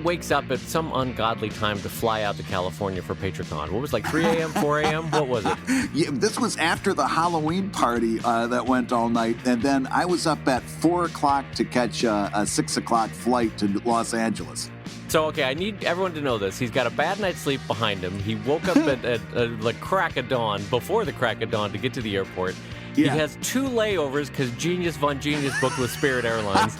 wakes up at some ungodly time to fly out to California for PatreCon. What was it, like 3 a.m., 4 a.m.? What was it? Yeah, this was after the Halloween party that went all night. And then I was up at 4 o'clock to catch a 6 o'clock flight to Los Angeles. So, okay, I need everyone to know this. He's got a bad night's sleep behind him. He woke up at the crack of dawn, before the crack of dawn, to get to the airport. Yeah. He has 2 layovers because Genius Von Genius booked with Spirit Airlines.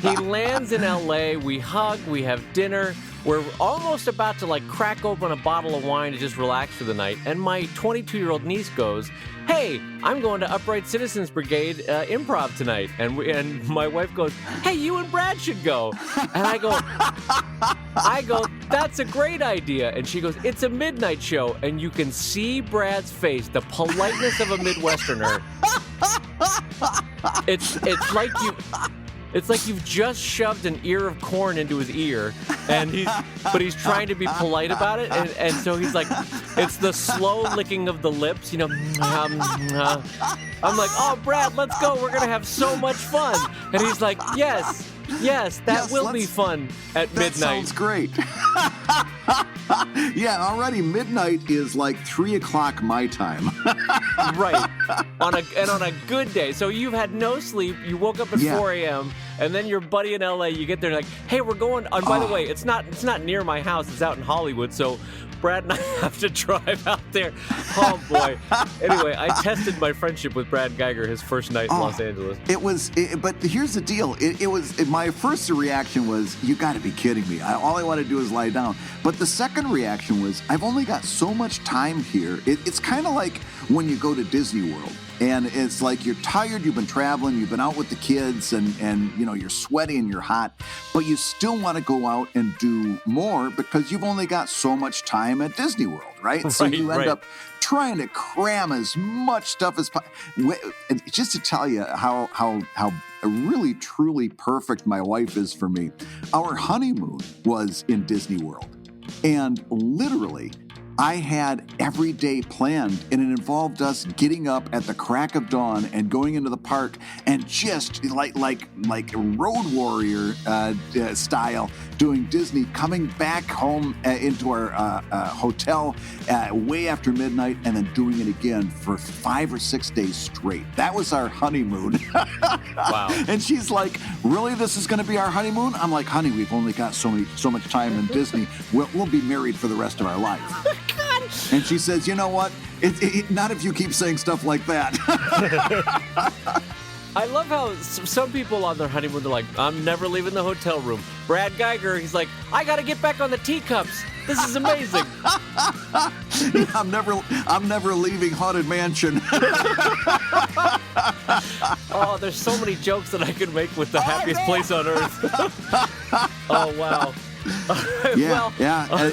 He lands in L.A., we hug, we have dinner. We're almost about to, like, crack open a bottle of wine to just relax for the night. And my 22-year-old niece goes, hey, I'm going to Upright Citizens Brigade improv tonight. And my wife goes, hey, you and Brad should go. And I go, that's a great idea. And she goes, it's a midnight show. And you can see Brad's face, the politeness of a Midwesterner. It's like you've just shoved an ear of corn into his ear, but he's trying to be polite about it, and so he's like, it's the slow licking of the lips, you know. I'm like, oh, Brad, let's go. We're gonna have so much fun. And he's like, yes, that will be fun at midnight. That sounds great. Yeah, already midnight is like 3 o'clock my time. Right. On a good day. So you've had no sleep. You woke up at 4 a.m. and then your buddy in LA, you get there and like, hey, we're going. And by the way, it's not near my house. It's out in Hollywood. So Brad and I have to drive out there. Oh boy. Anyway, I tested my friendship with Brad Geiger his first night in Los Angeles. But here's the deal. My first reaction was, you got to be kidding me. All I want to do is lie down. But the second reaction was, I've only got so much time here. It's kind of like when you go to Disney World. And it's like you're tired, you've been traveling, you've been out with the kids, and you know, you're sweaty and you're hot, but you still want to go out and do more because you've only got so much time at Disney World, right? So you end up trying to cram as much stuff as possible. Just to tell you how really, truly perfect my wife is for me, our honeymoon was in Disney World. And literally, I had every day planned, and it involved us getting up at the crack of dawn and going into the park and just like Road Warrior style doing Disney, coming back home into our hotel way after midnight and then doing it again for 5 or 6 days straight. That was our honeymoon. Wow. And she's like, really, this is going to be our honeymoon? I'm like, honey, we've only got so much time in Disney. We'll be married for the rest of our life. God. And she says, you know what? Not if you keep saying stuff like that. I love how some people on their honeymoon, they're like, I'm never leaving the hotel room. Brad Geiger, he's like, I got to get back on the teacups. This is amazing. I'm never leaving Haunted Mansion. Oh, there's so many jokes that I could make with the happiest place on earth. Oh, wow.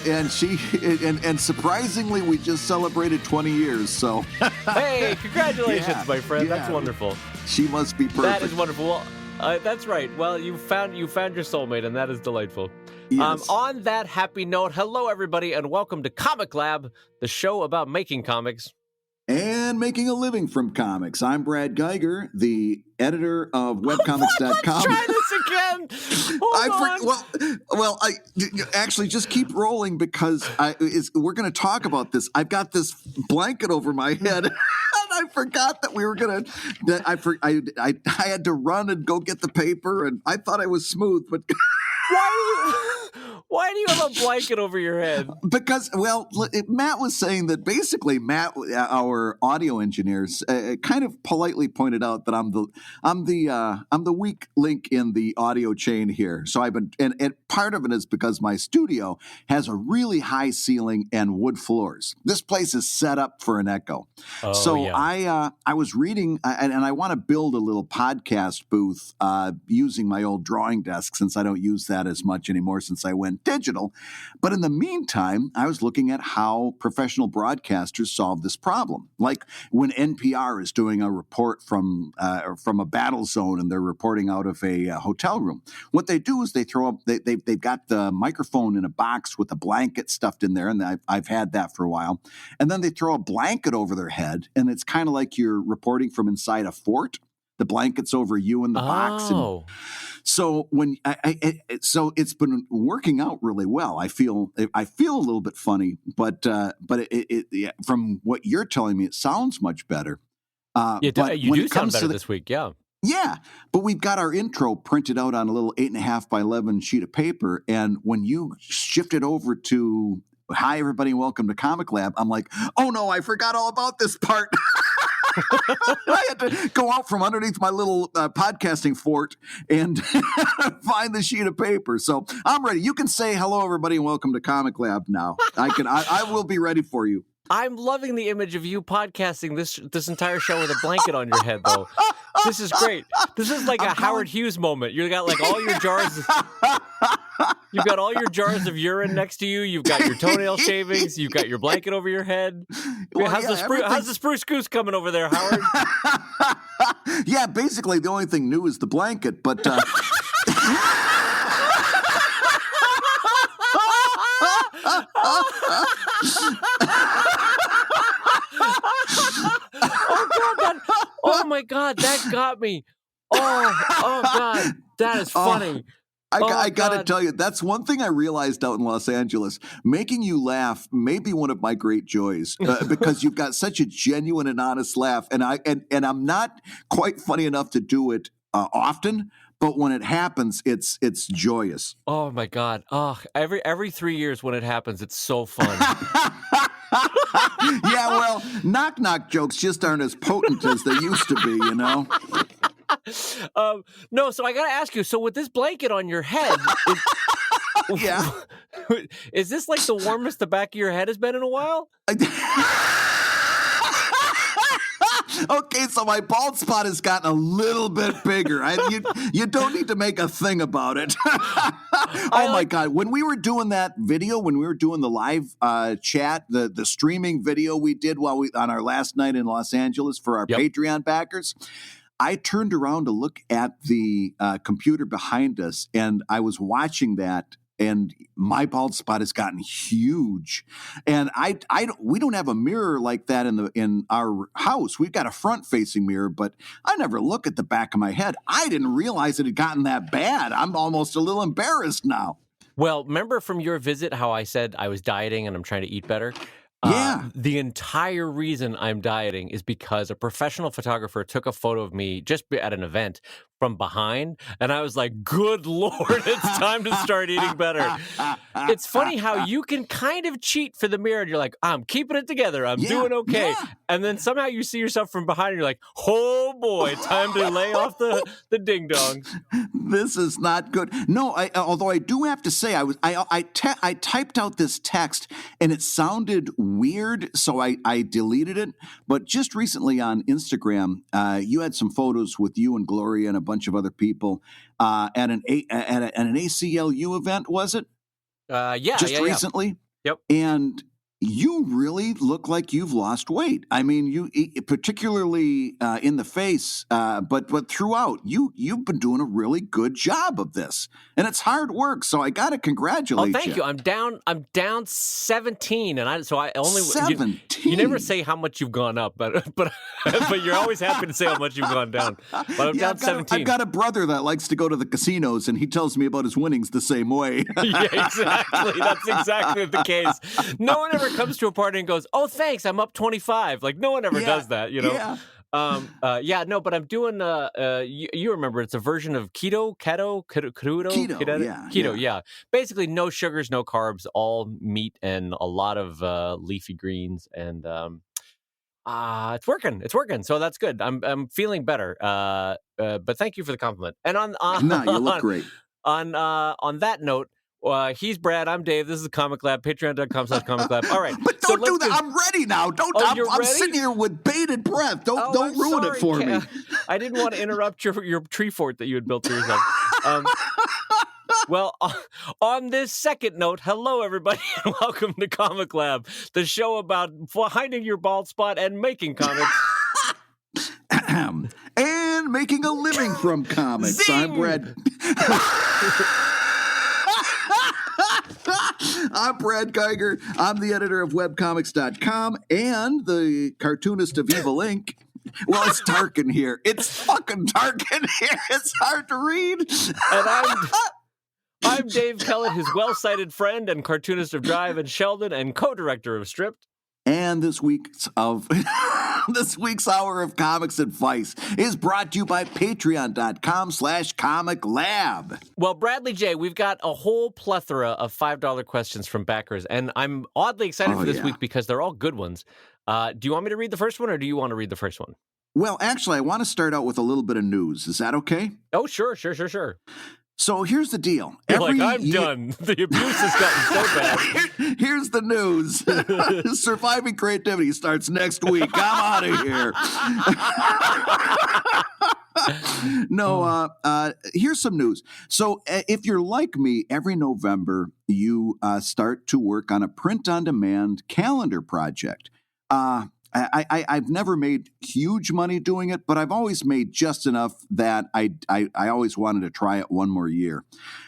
And surprisingly, we just celebrated 20 years. So, hey, congratulations, my friend. That's wonderful. She must be perfect. That is wonderful. Well, that's right. Well, you found your soulmate, and that is delightful. Yes. On that happy note, hello everybody, and welcome to ComicLab, the show about making comics and making a living from comics. I'm Brad Geiger, the editor of webcomics.com. Let's try this again. I actually just keep rolling because we're going to talk about this. I've got this blanket over my head. I forgot that we were going to. I had to run and go get the paper, and I thought I was smooth, but. Why do you have a blanket over your head? Because, Matt was saying that basically our audio engineers, kind of politely pointed out that I'm the weak link in the audio chain here. So I've been, and part of it is because my studio has a really high ceiling and wood floors. This place is set up for an echo. I was reading, and I want to build a little podcast booth using my old drawing desk, since I don't use that as much anymore since I went digital. But in the meantime, I was looking at how professional broadcasters solve this problem. Like when NPR is doing a report from a battle zone and they're reporting out of a hotel room. What they do is they throw up, they've got the microphone in a box with a blanket stuffed in there, and I've had that for a while. And then they throw a blanket over their head, and it's kind of like you're reporting from inside a fort. the blankets over you in the box. And so when so it's been working out really well. I feel a little bit funny, but from what you're telling me, it sounds much better. You do sound better this week, yeah. Yeah, but we've got our intro printed out on a little 8.5 by 11 sheet of paper, and when you shift it over to "Hi, everybody, welcome to ComicLab," I'm like, oh no, I forgot all about this part. I had to go out from underneath my little podcasting fort and find the sheet of paper. So I'm ready. You can say hello, everybody, and welcome to ComicLab now. I will be ready for you. I'm loving the image of you podcasting this entire show with a blanket on your head, though. This is great. This is like a Howard Hughes moment. You got like all your jars. You've got all your jars of urine next to you. You've got your toenail shavings. You've got your blanket over your head. Well, how's the spruce goose coming over there, Howard? Yeah, basically the only thing new is the blanket, but. Oh my God, that got me. Oh God, that is funny. I got to tell you, that's one thing I realized out in Los Angeles. Making you laugh may be one of my great joys because you've got such a genuine and honest laugh, and I'm not quite funny enough to do it often. But when it happens, it's joyous. Oh my God! Oh, every 3 years when it happens, it's so fun. Yeah, well, knock jokes just aren't as potent as they used to be, you know. No, so I got to ask you. So with this blanket on your head, yeah, is this like the warmest the back of your head has been in a while? Okay, so my bald spot has gotten a little bit bigger. You don't need to make a thing about it. Oh my God. When we were doing that video, when we were doing the live chat, the streaming video we did on our last night in Los Angeles for our Patreon backers, I turned around to look at the computer behind us, and I was watching that. And my bald spot has gotten huge, and we don't have a mirror like that in our house. We've got a front-facing mirror, but I never look at the back of my head. I didn't realize it had gotten that bad. I'm almost a little embarrassed now. Well, remember from your visit how I said I was dieting and I'm trying to eat better? Yeah. The entire reason I'm dieting is because a professional photographer took a photo of me just at an event from behind, and I was like, good Lord, it's time to start eating better. It's funny how you can kind of cheat for the mirror, and you're like, I'm keeping it together, I'm doing okay. Yeah. And then somehow you see yourself from behind, and you're like, oh boy, time to lay off the ding-dongs. This is not good. No, although I do have to say, I typed out this text, and it sounded weird, so I deleted it. But just recently on Instagram, you had some photos with you and Gloria and a bunch of other people at an ACLU event, was it? Just recently. Yep. And you really look like you've lost weight. I mean, you particularly in the face, but throughout, you've been doing a really good job of this, and it's hard work. So I got to congratulate you. Oh, thank you. I'm down 17, and I only 17. You never say how much you've gone up, but you're always happy to say how much you've gone down. But I'm down 17. I've got a brother that likes to go to the casinos, and he tells me about his winnings the same way. Yeah, exactly. That's exactly the case. No one ever comes to a party and goes, "Oh, thanks, I'm up 25." Like no one ever does that, you know. Yeah. No, but I'm doing you remember it's a version of keto. Yeah. Basically no sugars, no carbs, all meat and a lot of leafy greens, and it's working. So that's good. I'm feeling better. But thank you for the compliment. And no, you look great. On that note, he's Brad. I'm Dave. This is the ComicLab. Patreon.com/ComicLab. All right. But don't do that. I'm ready now. I'm sitting here with bated breath. Don't ruin it for me. I didn't want to interrupt your tree fort that you had built for yourself. Well, on this second note, hello, everybody, and welcome to ComicLab, the show about finding your bald spot and making comics. And making a living from comics. Zing! I'm Brad. I'm Brad Geiger. I'm the editor of webcomics.com and the cartoonist of Evil Inc. Well, it's dark in here. It's fucking dark in here. It's hard to read. And I'm Dave Kellett, his well-cited friend and cartoonist of Drive and Sheldon and co-director of Stripped. And this week's hour of comics advice is brought to you by patreon.com/comiclab. Well, Bradley J., we've got a whole plethora of $5 questions from backers, and I'm oddly excited for this week because they're all good ones. Do you want me to read the first one, or do you want to read the first one? Well, actually, I want to start out with a little bit of news. Is that okay? Oh, sure. So here's the deal. I'm done. The abuse has gotten so bad. Here's the news. Surviving Creativity starts next week. I'm out of here. No, here's some news. So if you're like me, every November you start to work on a print-on-demand calendar project. I've never made huge money doing it, but I've always made just enough that I always wanted to try it one more year.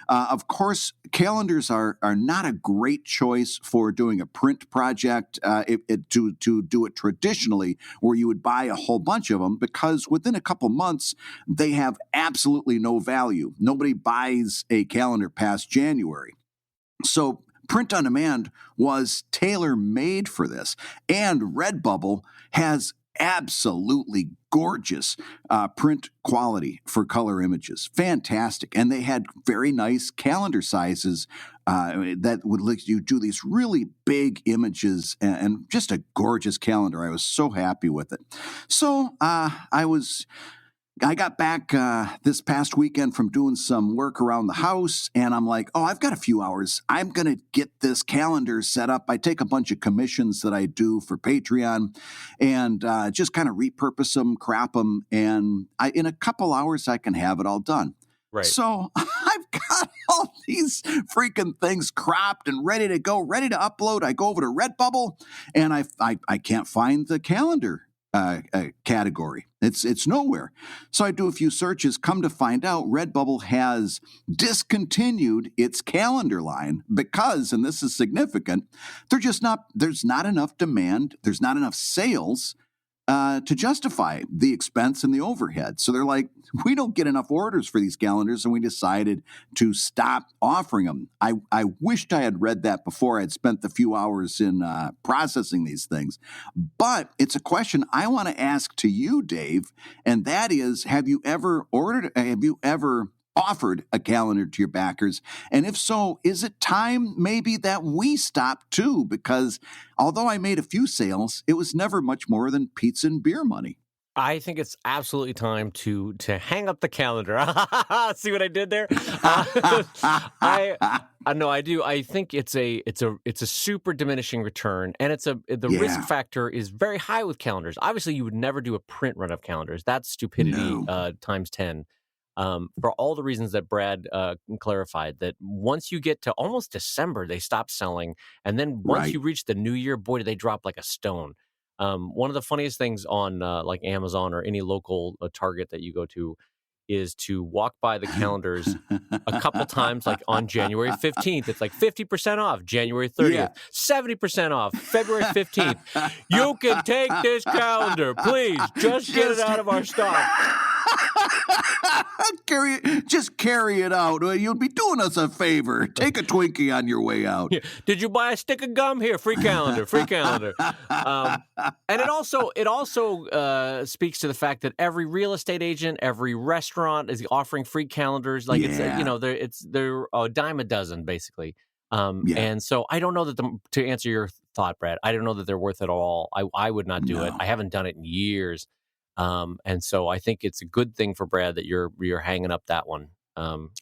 Of course, calendars are not a great choice for doing a print project to do it traditionally, where you would buy a whole bunch of them, because within a couple months, they have absolutely no value. Nobody buys a calendar past January. So print on demand was tailor-made for this, and Redbubble has absolutely gorgeous print quality for color images. Fantastic. And they had very nice calendar sizes that would let you do these really big images, and just a gorgeous calendar. I was so happy with it. So I got back this past weekend from doing some work around the house, and I'm like, I've got a few hours. I'm going to get this calendar set up. I take a bunch of commissions that I do for Patreon and just kind of repurpose them, crop them, and in a couple hours, I can have it all done. Right. So I've got all these freaking things cropped and ready to go, ready to upload. I go over to Redbubble, and I can't find the calendar category. It's nowhere. So I do a few searches. Come to find out, Redbubble has discontinued its calendar line because, and this is significant, there's not enough demand. There's not enough sales to justify the expense and the overhead. So they're like, we don't get enough orders for these calendars, and we decided to stop offering them. I wished I had read that before I'd spent the few hours in processing these things. But it's a question I want to ask to you, Dave, and that is, have you ever offered a calendar to your backers? And if so, is it time maybe that we stop too? Because although I made a few sales, it was never much more than pizza and beer money. I think it's absolutely time to hang up the calendar. See what I did there? I do. I think it's a super diminishing return, and the risk factor is very high with calendars. Obviously, you would never do a print run of calendars. That's stupidity times 10. For all the reasons that Brad clarified, that once you get to almost December, they stop selling. And then once you reach the new year, boy, do they drop like a stone. One of the funniest things on like Amazon or any local Target that you go to is to walk by the calendars a couple times, like on January 15th. It's like 50% off, January 30th, 70% off, February 15th. You can take this calendar, please. Just get it out of our stock. Just carry it out. You'd be doing us a favor. Take a Twinkie on your way out. Yeah. Did you buy a stick of gum? Here, free calendar. And it also speaks to the fact that every real estate agent, every restaurant is offering free calendars. Like they're a dime a dozen basically. And so I don't know that to answer your thought, Brad, I don't know that they're worth it all. I would not do it. I haven't done it in years. And so I think it's a good thing for Brad that you're hanging up that one.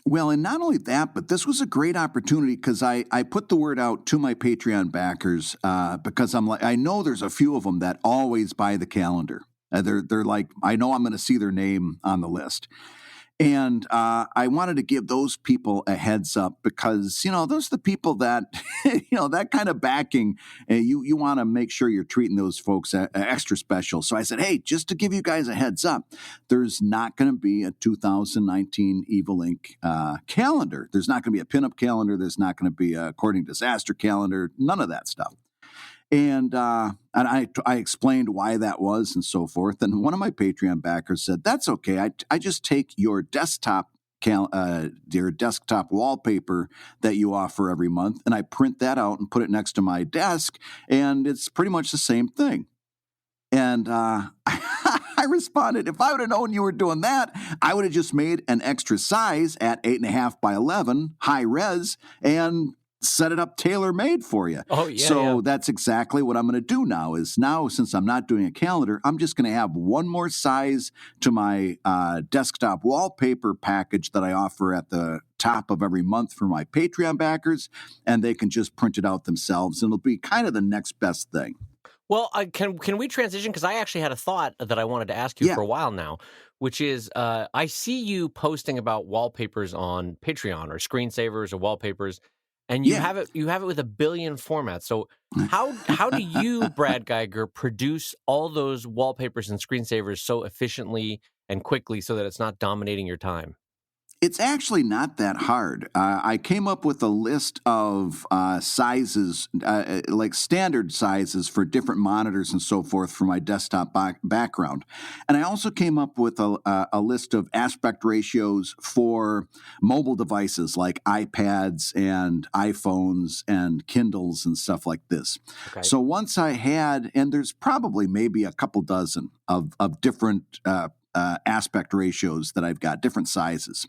Well, and not only that, but this was a great opportunity because I put the word out to my Patreon backers because I'm like, I know there's a few of them that always buy the calendar. They're like, I know I'm going to see their name on the list. And I wanted to give those people a heads up because, those are the people that, that kind of backing, you want to make sure you're treating those folks extra special. So I said, hey, just to give you guys a heads up, there's not going to be a 2019 Evil Inc. Calendar. There's not going to be a pinup calendar. There's not going to be a Courting Disaster calendar. None of that stuff. And I explained why that was and so forth. And one of my Patreon backers said, "That's okay. I just take your desktop wallpaper that you offer every month, and I print that out and put it next to my desk, and it's pretty much the same thing." And I responded, "If I would have known you were doing that, I would have just made an extra size at 8.5 by 11, high res, and set it up tailor-made for you." Oh, yeah. So that's exactly what I'm going to do now, since I'm not doing a calendar, I'm just going to have one more size to my desktop wallpaper package that I offer at the top of every month for my Patreon backers, and they can just print it out themselves, and it'll be kind of the next best thing. Well, can we transition? Because I actually had a thought that I wanted to ask you for a while now, which is I see you posting about wallpapers on Patreon or screensavers or wallpapers, and you have it with a billion formats. So how do you, Brad Geiger, produce all those wallpapers and screensavers so efficiently and quickly so that it's not dominating your time? It's actually not that hard. I came up with a list of sizes, like standard sizes for different monitors and so forth for my desktop background. And I also came up with a list of aspect ratios for mobile devices like iPads and iPhones and Kindles and stuff like this. Okay. So once I had, and there's probably maybe a couple dozen of different aspect ratios that I've got, different sizes.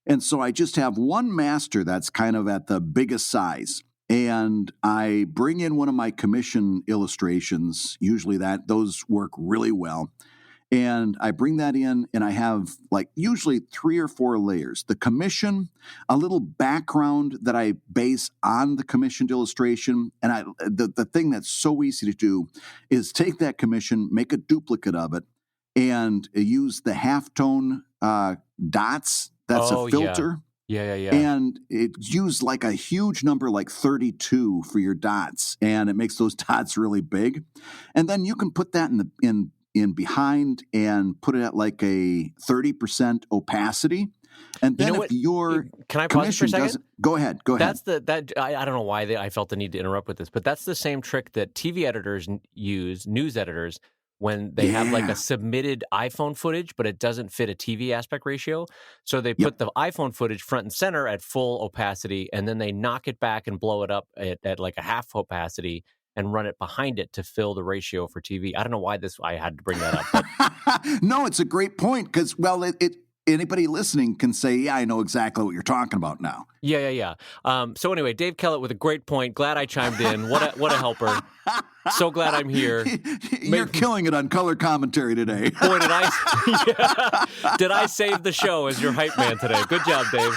And so I just have one master that's kind of at the biggest size. And I bring in one of my commission illustrations, usually those work really well. And I bring that in, and I have like usually 3 or 4 layers. The commission, a little background that I base on the commissioned illustration. And the thing that's so easy to do is take that commission, make a duplicate of it, and use the halftone dots. That's a filter. Yeah. And it used like a huge number, like 32 for your dots, and it makes those dots really big. And then you can put that in behind and put it at like a 30% opacity. And then if your can I pause for a second? Go ahead. I don't know why I felt the need to interrupt with this, but that's the same trick that TV editors use, news editors, when they have like a submitted iPhone footage, but it doesn't fit a TV aspect ratio. So they put the iPhone footage front and center at full opacity, and then they knock it back and blow it up at like a half opacity and run it behind it to fill the ratio for TV. I don't know why I had to bring that up. But... No, it's a great point because, well, anybody listening can say, yeah, I know exactly what you're talking about now. Yeah. So anyway, Dave Kellett with a great point. Glad I chimed in. What a helper. So glad I'm here. You're killing it on color commentary today. Boy, did I save the show as your hype man today. Good job, Dave.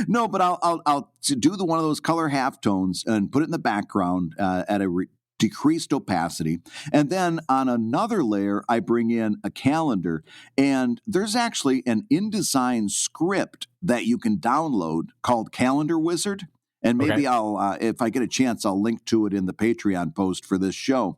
No, but I'll do one of those color halftones and put it in the background at a decreased opacity. And then on another layer, I bring in a calendar. And there's actually an InDesign script that you can download called Calendar Wizard. And maybe I'll, if I get a chance, I'll link to it in the Patreon post for this show.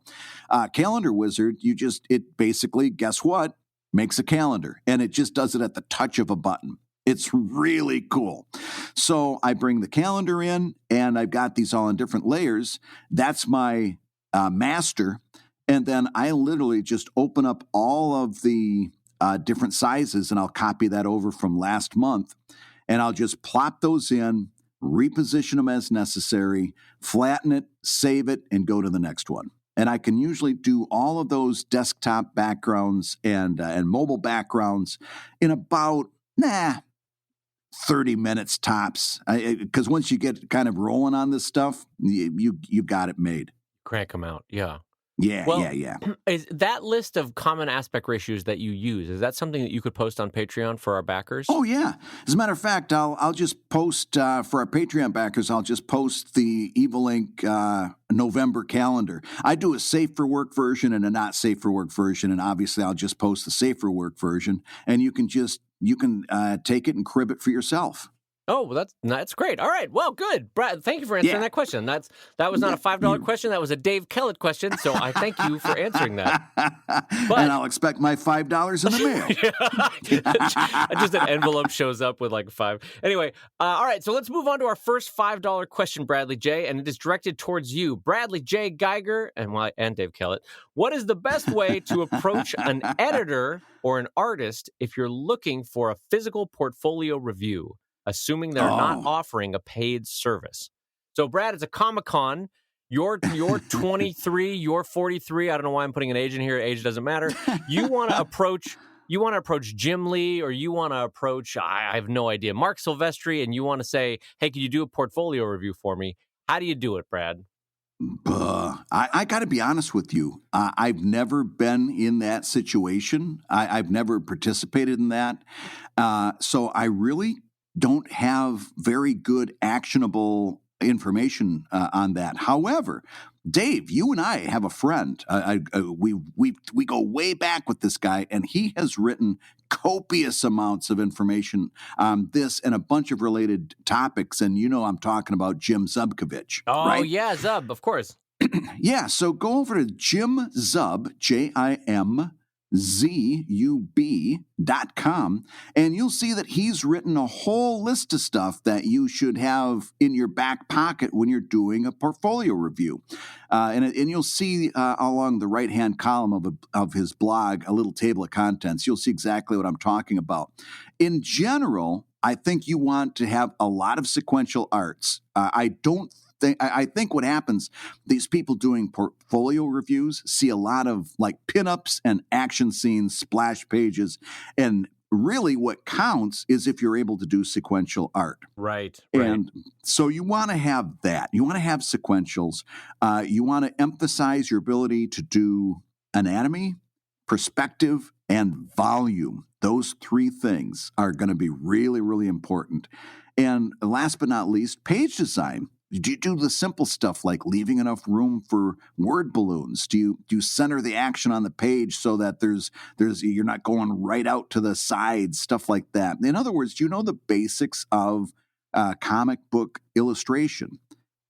Calendar Wizard, it basically, guess what? Makes a calendar. And it just does it at the touch of a button. It's really cool. So I bring the calendar in, and I've got these all in different layers. That's my master. And then I literally just open up all of the different sizes, and I'll copy that over from last month. And I'll just plop those in, reposition them as necessary, flatten it, save it, and go to the next one. And I can usually do all of those desktop backgrounds and mobile backgrounds in about 30 minutes tops. Because once you get kind of rolling on this stuff, you got it made. Crank them out, yeah. Yeah. Is that list of common aspect ratios that you use, is that something that you could post on Patreon for our backers? Oh, yeah. As a matter of fact, I'll just post, for our Patreon backers, I'll just post the Evil Inc. November calendar. I do a safe for work version and a not safe for work version, and obviously I'll just post the safe for work version, and you can take it and crib it for yourself. Oh, well, that's great. All right. Well, good. Brad, thank you for answering Yeah. that question. That was not a Yeah. $5 question. That was a Dave Kellett question. So I thank you for answering that. And But I'll expect my $5 in the mail. just an envelope shows up with like 5. Anyway, all right. So let's move on to our first $5 question, Bradley J. And it is directed towards you, Bradley J. Geiger and Dave Kellett. What is the best way to approach an editor or an artist if you're looking for a physical portfolio review, assuming they're not Oh. offering a paid service? So, Brad, it's a Comic-Con. You're 23, you're 43. I don't know why I'm putting an age in here. Age doesn't matter. You want to approach Jim Lee, or you want to approach, I have no idea, Mark Silvestri, and you want to say, hey, can you do a portfolio review for me? How do you do it, Brad? I got to be honest with you. I've never been in that situation. I've never participated in that. So I really don't have very good actionable information on that. However, Dave, you and I have a friend. We go way back with this guy, and he has written copious amounts of information on this and a bunch of related topics. And I'm talking about Jim Zubkovich. Oh, right? yeah, Zub, of course. Yeah, so go over to Jim Zub, JimZub.com, and you'll see that he's written a whole list of stuff that you should have in your back pocket when you're doing a portfolio review. And you'll see along the right-hand column of his blog a little table of contents. You'll see exactly what I'm talking about. In general, I think you want to have a lot of sequential arts. I think what happens, these people doing portfolio reviews see a lot of like pinups and action scenes, splash pages, and really what counts is if you're able to do sequential art. Right. And so you want to have that. You want to have sequentials. You want to emphasize your ability to do anatomy, perspective, and volume. Those 3 things are going to be really, really important. And last but not least, page design. Do you do the simple stuff like leaving enough room for word balloons? Do you center the action on the page so that you're not going right out to the sides, stuff like that? In other words, do you know the basics of comic book illustration?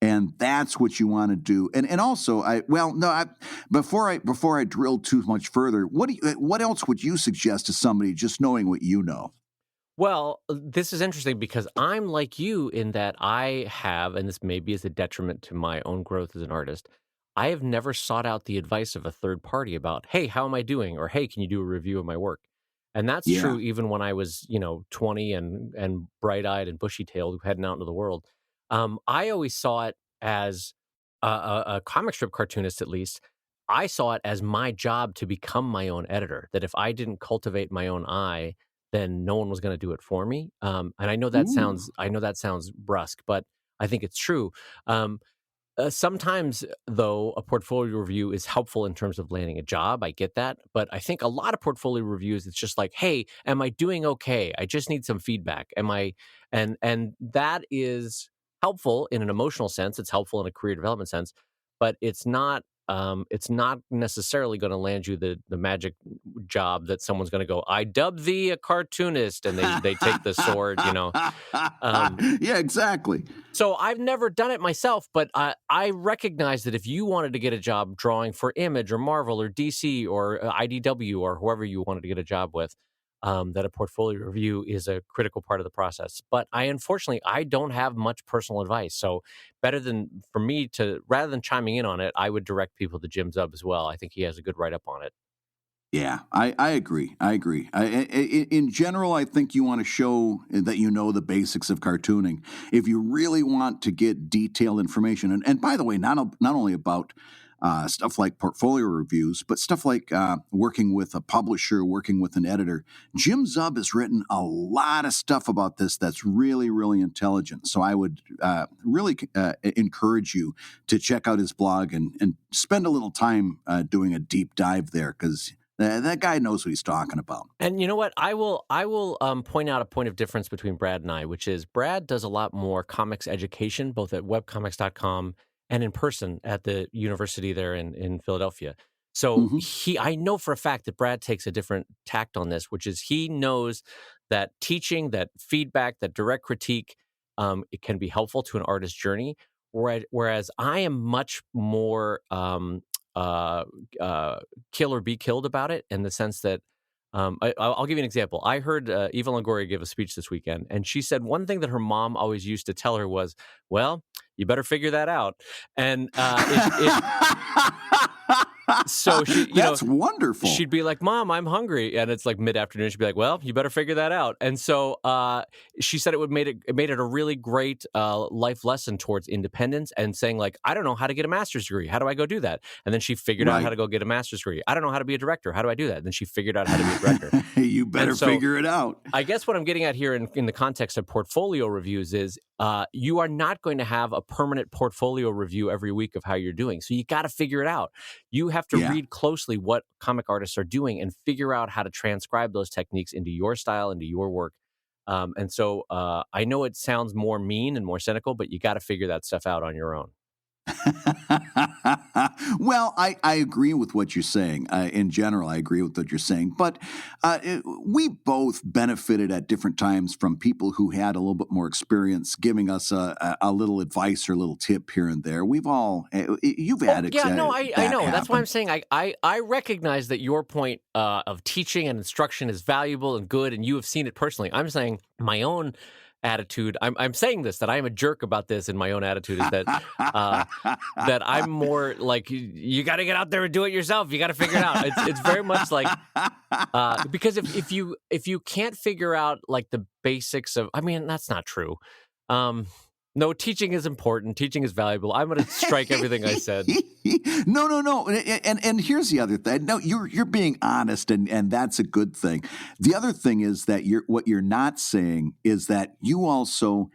And that's what you want to do. And also, before I drill too much further, what else would you suggest to somebody just knowing what you know? Well, this is interesting because I'm like you in that I have, and this maybe is a detriment to my own growth as an artist, I have never sought out the advice of a third party about, hey, how am I doing? Or, hey, can you do a review of my work? And that's Yeah. true even when I was, 20 and bright-eyed and bushy-tailed, heading out into the world. I always saw it as a comic strip cartoonist, at least. I saw it as my job to become my own editor, that if I didn't cultivate my own eye, then no one was going to do it for me. And I know that Ooh. sounds brusque, but I think it's true. Sometimes, though, a portfolio review is helpful in terms of landing a job. I get that. But I think a lot of portfolio reviews, it's just like, hey, am I doing okay? I just need some feedback. And that is helpful in an emotional sense. It's helpful in a career development sense, but it's not necessarily going to land you the magic job that someone's going to go, I dub thee a cartoonist, and they take the sword, Yeah, exactly. So I've never done it myself, but I recognize that if you wanted to get a job drawing for Image or Marvel or DC or IDW or whoever you wanted to get a job with, that a portfolio review is a critical part of the process. But unfortunately, I don't have much personal advice. So rather than chiming in on it, I would direct people to Jim Zub as well. I think he has a good write-up on it. Yeah, I agree. In general, I think you want to show that you know the basics of cartooning. If you really want to get detailed information, and by the way, not only about stuff like portfolio reviews, but stuff like working with a publisher, working with an editor. Jim Zub has written a lot of stuff about this that's really, really intelligent. So I would really encourage you to check out his blog and spend a little time doing a deep dive there, because that guy knows what he's talking about. And you know what? I will point out a point of difference between Brad and I, which is Brad does a lot more comics education, both at webcomics.com and in person at the university there in Philadelphia. So I know for a fact that Brad takes a different tact on this, which is he knows that teaching, that feedback, that direct critique it can be helpful to an artist's journey. Whereas I am much more kill or be killed about it, in the sense that I'll give you an example. I heard Eva Longoria give a speech this weekend, and she said one thing that her mom always used to tell her was, well, you better figure that out. And so she, That's wonderful. She'd be like, Mom, I'm hungry. And it's like mid-afternoon. She'd be like, well, you better figure that out. And so she said it made it a really great life lesson towards independence, and saying, like, I don't know how to get a master's degree. How do I go do that? And then she figured out how to go get a master's degree. I don't know how to be a director. How do I do that? And then she figured out how to be a director. You better figure it out. I guess what I'm getting at here in the context of portfolio reviews is you are not going to have a permanent portfolio review every week of how you're doing. So you got to figure it out. You have to read closely what comic artists are doing and figure out how to transcribe those techniques into your style, into your work. And so I know it sounds more mean and more cynical, but you got to figure that stuff out on your own. Well, I agree with what you're saying. In general, I agree with what you're saying. But we both benefited at different times from people who had a little bit more experience giving us a little advice or a little tip here and there. We've all, you've had it. Yeah, no, I know. Happen. That's why I'm saying I recognize that your point of teaching and instruction is valuable and good, and you have seen it personally. I'm saying my own attitude. I'm saying this, that I am a jerk about this in my own attitude, is that that I'm more like, you got to get out there and do it yourself. You got to figure it out. It's very much like because if you can't figure out like the basics of, I mean, that's not true. No, teaching is important. Teaching is valuable. I'm going to strike everything I said. No. And here's the other thing. No, you're being honest, and that's a good thing. The other thing is that what you're not saying is that you also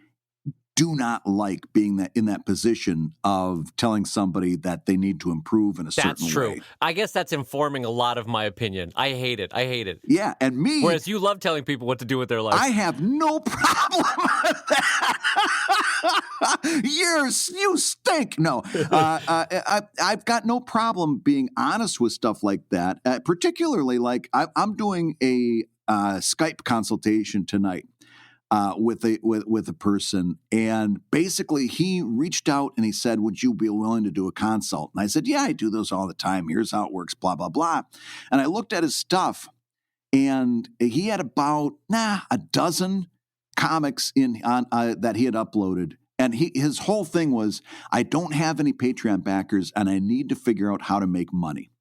do not like being in that position of telling somebody that they need to improve in a certain way. That's true. I guess that's informing a lot of my opinion. I hate it. Yeah, and me. Whereas you love telling people what to do with their life. I have no problem with that. You stink. No, I've got no problem being honest with stuff like that. Particularly, like I'm doing a Skype consultation tonight with a person, and basically he reached out and he said, "Would you be willing to do a consult?" And I said, "Yeah, I do those all the time. Here's how it works." Blah blah blah. And I looked at his stuff, and he had about a dozen comics that he had uploaded. And his whole thing was, I don't have any Patreon backers, and I need to figure out how to make money.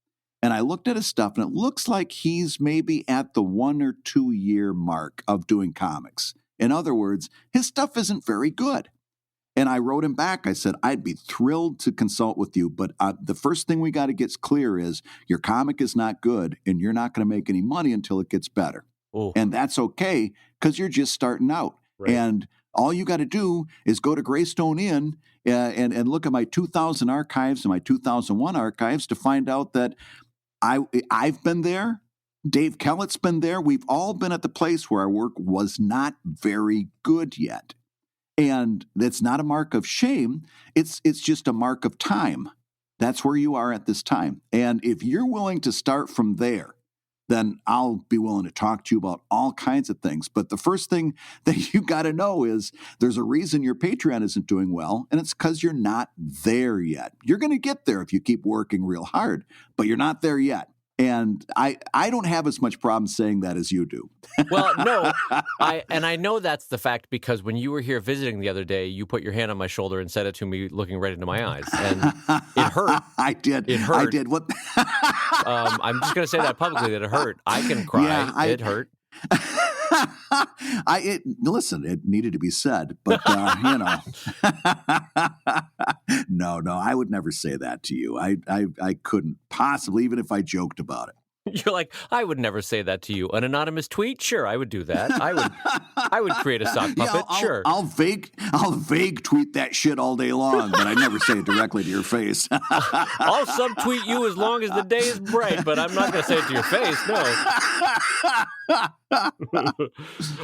And I looked at his stuff, and it looks like he's maybe at the 1 or 2 year mark of doing comics. In other words, his stuff isn't very good. And I wrote him back. I said, I'd be thrilled to consult with you, but the first thing we got to get clear is your comic is not good, and you're not going to make any money until it gets better. Ooh. And that's okay, because you're just starting out. Right. And all you got to do is go to Greystone Inn and look at my 2000 archives and my 2001 archives to find out that I've been there. Dave Kellett's been there. We've all been at the place where our work was not very good yet. And it's not a mark of shame. It's just a mark of time. That's where you are at this time. And if you're willing to start from there, then I'll be willing to talk to you about all kinds of things. But the first thing that you got to know is there's a reason your Patreon isn't doing well, and it's because you're not there yet. You're going to get there if you keep working real hard, but you're not there yet. And I don't have as much problem saying that as you do. Well, no, I know that's the fact, because when you were here visiting the other day, you put your hand on my shoulder and said it to me looking right into my eyes, and it hurt. I did. It hurt. I did. What? I'm just going to say that publicly, that it hurt. I can cry. Yeah, it hurt. Listen, it needed to be said, but no, I would never say that to you. I couldn't possibly, even if I joked about it. You're like, I would never say that to you. An anonymous tweet? Sure, I would do that. I would create a sock puppet. Sure. I'll vague tweet that shit all day long, but I never say it directly to your face. I'll subtweet you as long as the day is bright, but I'm not going to say it to your face. No.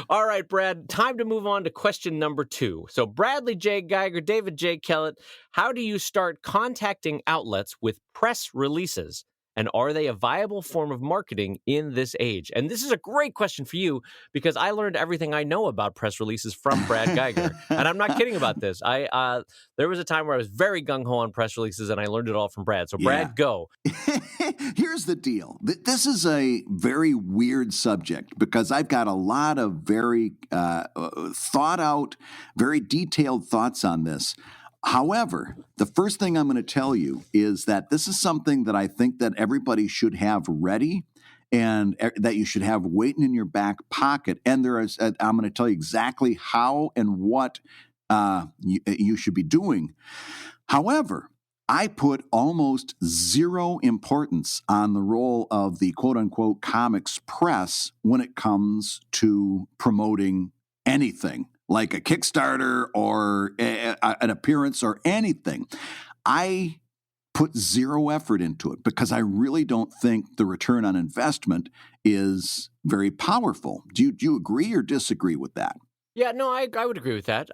All right, Brad, time to move on to question number 2. So Bradley J. Geiger, David J. Kellett, how do you start contacting outlets with press releases? And are they a viable form of marketing in this age? And this is a great question for you because I learned everything I know about press releases from Brad Geiger. And I'm not kidding about this. There was a time where I was very gung-ho on press releases, and I learned it all from Brad. So, Brad, go. Here's the deal. This is a very weird subject because I've got a lot of very thought out, very detailed thoughts on this. However, the first thing I'm going to tell you is that this is something that I think that everybody should have ready and that you should have waiting in your back pocket. And I'm going to tell you exactly how and what you should be doing. However, I put almost zero importance on the role of the quote-unquote comics press when it comes to promoting anything, like a Kickstarter or an appearance or anything. I put zero effort into it because I really don't think the return on investment is very powerful. Do you agree or disagree with that? Yeah, no, I would agree with that.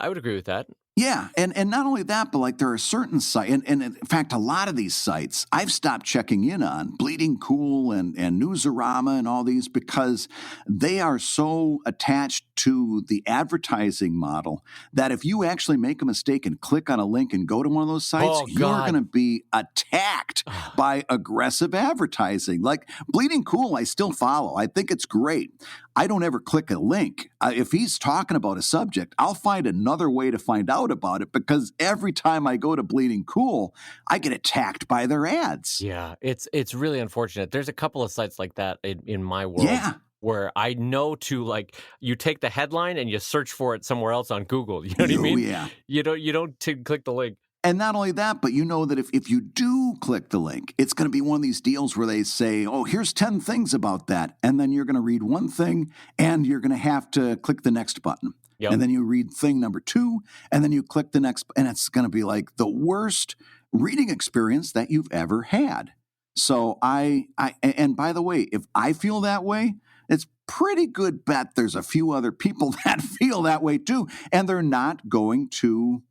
Yeah, and not only that, but like there are certain sites, and in fact, a lot of these sites I've stopped checking in on, Bleeding Cool and Newsarama and all these, because they are so attached to the advertising model that if you actually make a mistake and click on a link and go to one of those sites, you're going to be attacked by aggressive advertising. Like Bleeding Cool, I still follow. I think it's great. I don't ever click a link. If he's talking about a subject, I'll find another way to find out about it because every time I go to Bleeding Cool, I get attacked by their ads. Yeah, it's really unfortunate. There's a couple of sites like that in my world. Yeah. Where I know to you take the headline and you search for it somewhere else on Google. You know what I mean? Yeah. You don't click the link. And not only that, but you know that if you do click the link, it's going to be one of these deals where they say, oh, here's 10 things about that. And then you're going to read one thing and you're going to have to click the next button. Yep. And then you read thing number 2 and then you click the next. And it's going to be like the worst reading experience that you've ever had. So and by the way, if I feel that way, it's pretty good bet there's a few other people that feel that way too. And they're not going to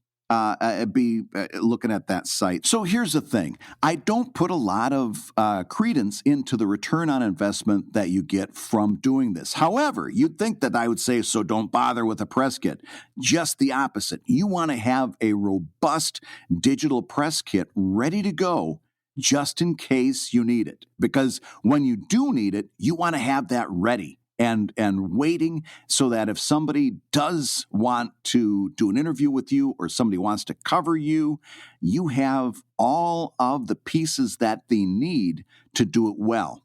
be looking at that site. So here's the thing. I don't put a lot of credence into the return on investment that you get from doing this. However, you'd think that I would say, so don't bother with a press kit. Just the opposite. You want to have a robust digital press kit ready to go just in case you need it. Because when you do need it, you want to have that ready. And waiting so that if somebody does want to do an interview with you or somebody wants to cover you, you have all of the pieces that they need to do it well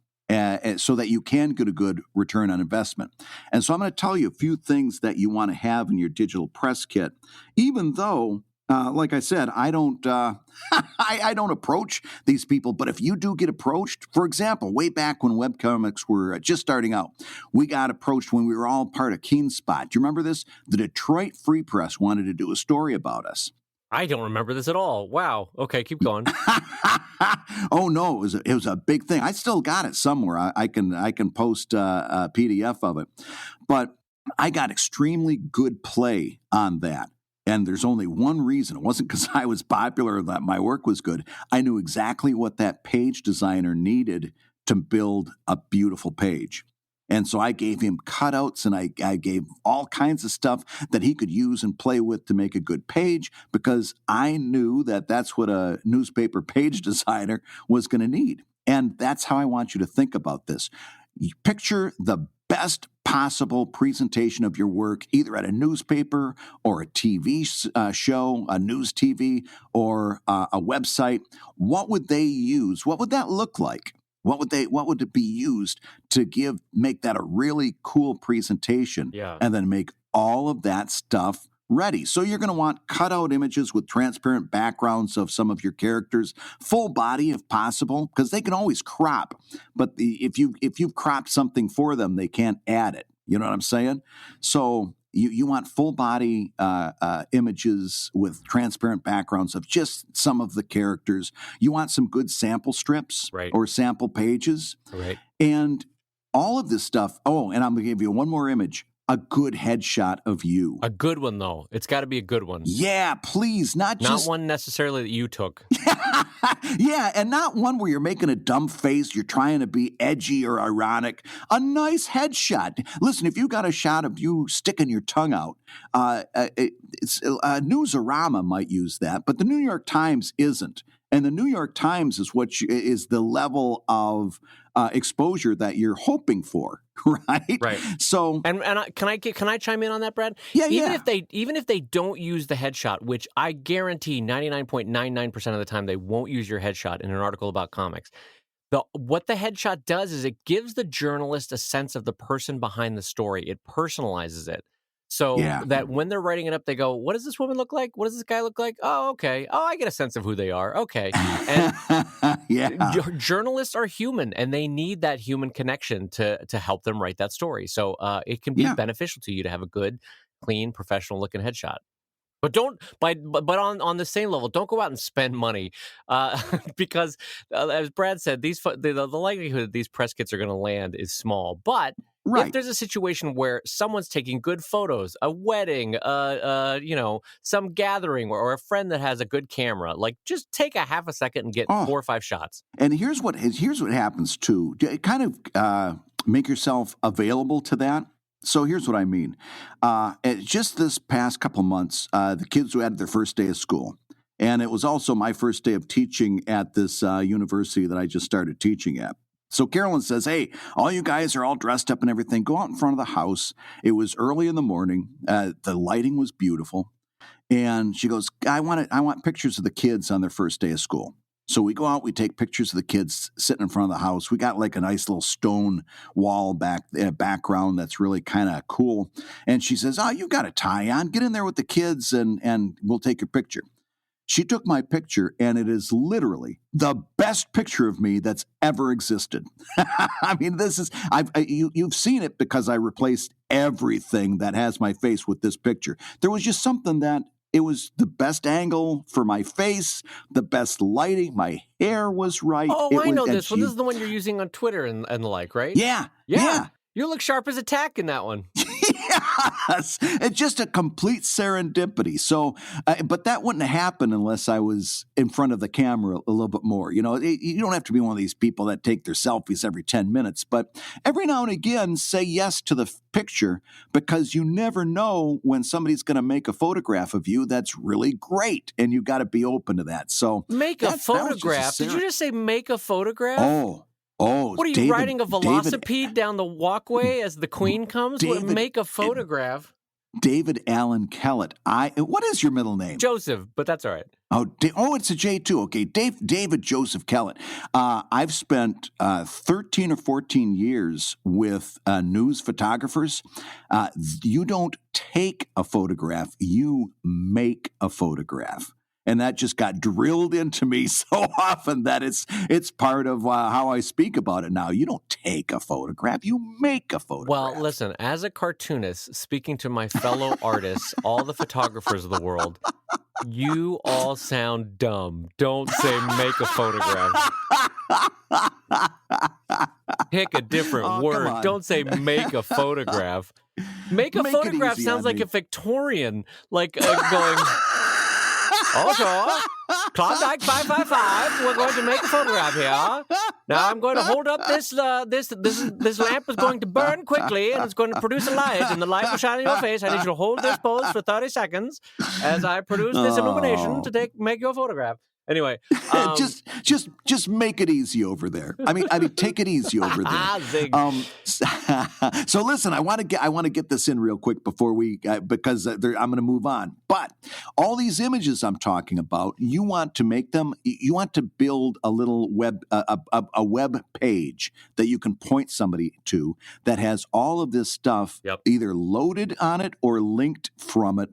so that you can get a good return on investment. And so I'm going to tell you a few things that you want to have in your digital press kit, even though like I said, I don't I don't approach these people, but if you do get approached, for example, way back when webcomics were just starting out, we got approached when we were all part of Keenspot. Do you remember this? The Detroit Free Press wanted to do a story about us. I don't remember this at all. Wow. Okay, keep going. Oh no, it was a big thing. I still got it somewhere. I can post a PDF of it, but I got extremely good play on that. And there's only one reason. It wasn't because I was popular or that my work was good. I knew exactly what that page designer needed to build a beautiful page. And so I gave him cutouts and I gave all kinds of stuff that he could use and play with to make a good page because I knew that that's what a newspaper page designer was going to need. And that's how I want you to think about this. You picture the best possible presentation of your work, either at a newspaper or a TV show, a news TV, or a website. What would they use? What would that look like? What would it be used to make that a really cool presentation? Yeah. And then make all of that stuff ready. So you're going to want cutout images with transparent backgrounds of some of your characters, full body if possible, because they can always crop. But if you've cropped something for them, they can't add it. You know what I'm saying? So you want full body images with transparent backgrounds of just some of the characters. You want some good sample strips or sample pages. Right. And all of this stuff. Oh, and I'm going to give you one more image. a good headshot of you. A good one, though. It's got to be a good one. Yeah, please, not one necessarily that you took. Yeah, and not one where you're making a dumb face, you're trying to be edgy or ironic. A nice headshot. Listen, if you got a shot of you sticking your tongue out, Newsarama might use that, but the New York Times isn't. And the New York Times is is the level of exposure that you're hoping for, right? Right. So, and can I chime in on that, Brad? Yeah, even if they don't use the headshot, which I guarantee 99.99% of the time they won't use your headshot in an article about comics. What the headshot does is it gives the journalist a sense of the person behind the story. It personalizes it. So that when they're writing it up, they go, what does this woman look like? What does this guy look like? Oh, okay. Oh, I get a sense of who they are. Okay. And journalists are human, and they need that human connection to help them write that story. So it can be beneficial to you to have a good, clean, professional-looking headshot. But on the same level, don't go out and spend money because, as Brad said, the likelihood that these press kits are going to land is small. But if there's a situation where someone's taking good photos, a wedding, some gathering, or a friend that has a good camera, like just take a half a second and get 4 or 5 shots. And here's what happens too. Kind of make yourself available to that. So here's what I mean. Just this past couple months, the kids who had their first day of school, and it was also my first day of teaching at this university that I just started teaching at. So Carolyn says, hey, all you guys are all dressed up and everything. Go out in front of the house. It was early in the morning. The lighting was beautiful. And she goes, I want pictures of the kids on their first day of school. So we go out, we take pictures of the kids sitting in front of the house. We got like a nice little stone wall background that's really kind of cool. And she says, oh, you got a tie on. Get in there with the kids and we'll take your picture. She took my picture, and it is literally the best picture of me that's ever existed. I mean, you've seen it because I replaced everything that has my face with this picture. There was just something that it was the best angle for my face, the best lighting. My hair was right. I know this one. This is the one you're using on Twitter and the like, right? Yeah. You look sharp as a tack in that one. Yes, it's just a complete serendipity. So, but that wouldn't happen unless I was in front of the camera a little bit more. You know, you don't have to be one of these people that take their selfies every 10 minutes, but every now and again, say yes to the picture, because you never know when somebody's going to make a photograph of you that's really great, and you got to be open to that. So, make a photograph. Did you just say make a photograph? Oh, what are you riding a velocipede down the walkway as the queen comes? Make a photograph. David Allen Kellett. What is your middle name? Joseph, but that's all right. It's a J too. Okay, David Joseph Kellett. I've spent 13 or 14 years with news photographers. You don't take a photograph; you make a photograph. And that just got drilled into me so often that it's part of how I speak about it now. You don't take a photograph, you make a photograph. Well, listen, as a cartoonist, speaking to my fellow artists, all the photographers of the world, you all sound dumb. Don't say make a photograph. Pick a different word. Don't say make a photograph. Make a photograph sounds like a Victorian, like going... Also, Klondike 555, we're going to make a photograph here. Now I'm going to hold up this lamp is going to burn quickly, and it's going to produce a light, and the light will shine in your face. I need you to hold this pose for 30 seconds as I produce this illumination to make your photograph. Anyway, just make it easy over there. I mean, take it easy over there. So listen, I want to get this in real quick before because I'm going to move on. But all these images I'm talking about, you want to make them. You want to build a little web page that you can point somebody to that has all of this stuff either loaded on it or linked from it.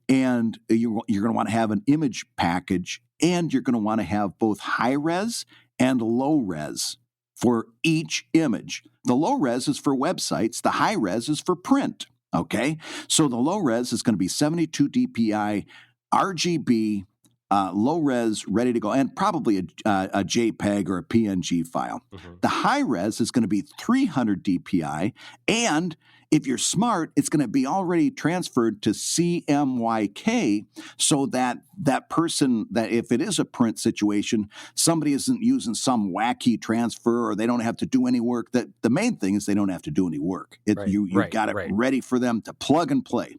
And you're going to want to have an image package, and you're going to want to have both high res and low res for each image. The low res is for websites. The high res is for print. Okay. So the low res is going to be 72 DPI, RGB, low res, ready to go, and probably a JPEG or a PNG file. Mm-hmm. The high res is going to be 300 DPI, and If you're smart, it's going to be already transferred to CMYK so that that person, that if it is a print situation, somebody isn't using some wacky transfer or they don't have to do any work. That the main thing is they don't have to do any work. You've got it ready for them to plug and play.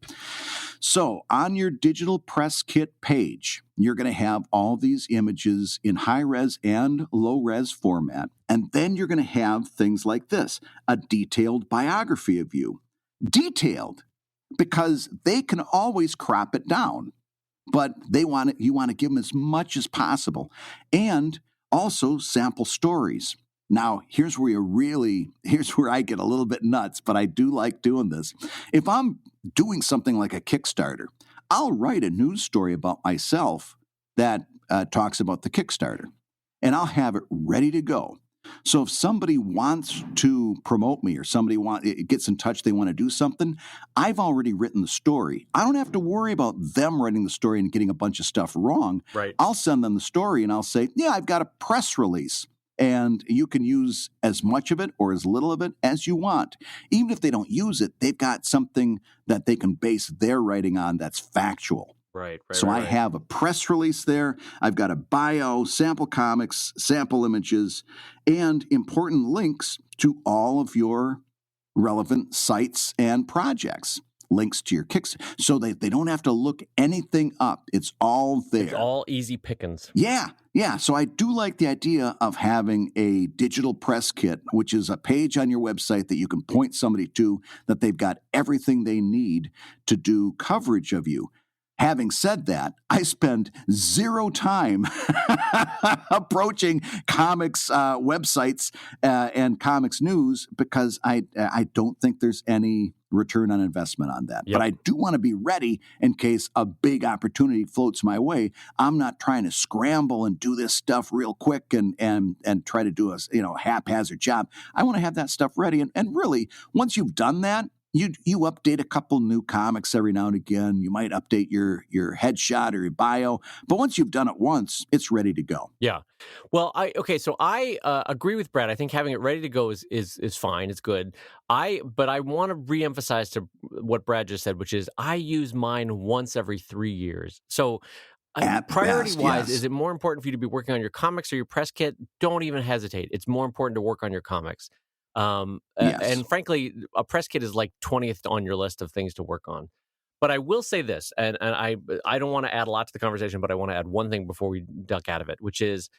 So on your digital press kit page, you're going to have all these images in high res and low res format. And then you're going to have things like this, a detailed biography of you. Detailed because they can always crop it down, but you want to give them as much as possible. And also sample stories. Now, here's where I get a little bit nuts, but I do like doing this. If I'm doing something like a Kickstarter, I'll write a news story about myself that talks about the Kickstarter, and I'll have it ready to go. So if somebody wants to promote me or somebody gets in touch, they want to do something, I've already written the story. I don't have to worry about them writing the story and getting a bunch of stuff wrong. Right. I'll send them the story and I'll say, yeah, I've got a press release. And you can use as much of it or as little of it as you want. Even if they don't use it, they've got something that they can base their writing on that's factual. Right. So I have a press release there. I've got a bio, sample comics, sample images, and important links to all of your relevant sites and projects. Links to your kicks so that they don't have to look anything up. It's all there. It's all easy pickings. Yeah. So I do like the idea of having a digital press kit, which is a page on your website that you can point somebody to, that they've got everything they need to do coverage of you. Having said that, I spend zero time approaching comics websites and comics news because I don't think there's any return on investment on that. Yep. But I do want to be ready in case a big opportunity floats my way. I'm not trying to scramble and do this stuff real quick and try to do a haphazard job. I want to have that stuff ready. And really, once you've done that, you update a couple new comics every now and again. You might update your headshot or your bio, but once you've done it once, it's ready to go. Yeah. Well, so I agree with Brad. I think having it ready to go is fine. It's good. But I want to reemphasize to what Brad just said, which is I use mine once every 3 years. So priority-wise, is it more important for you to be working on your comics or your press kit? Don't even hesitate. It's more important to work on your comics. And frankly, a press kit is like 20th on your list of things to work on. But I will say this, and I don't want to add a lot to the conversation, but I want to add one thing before we duck out of it, which is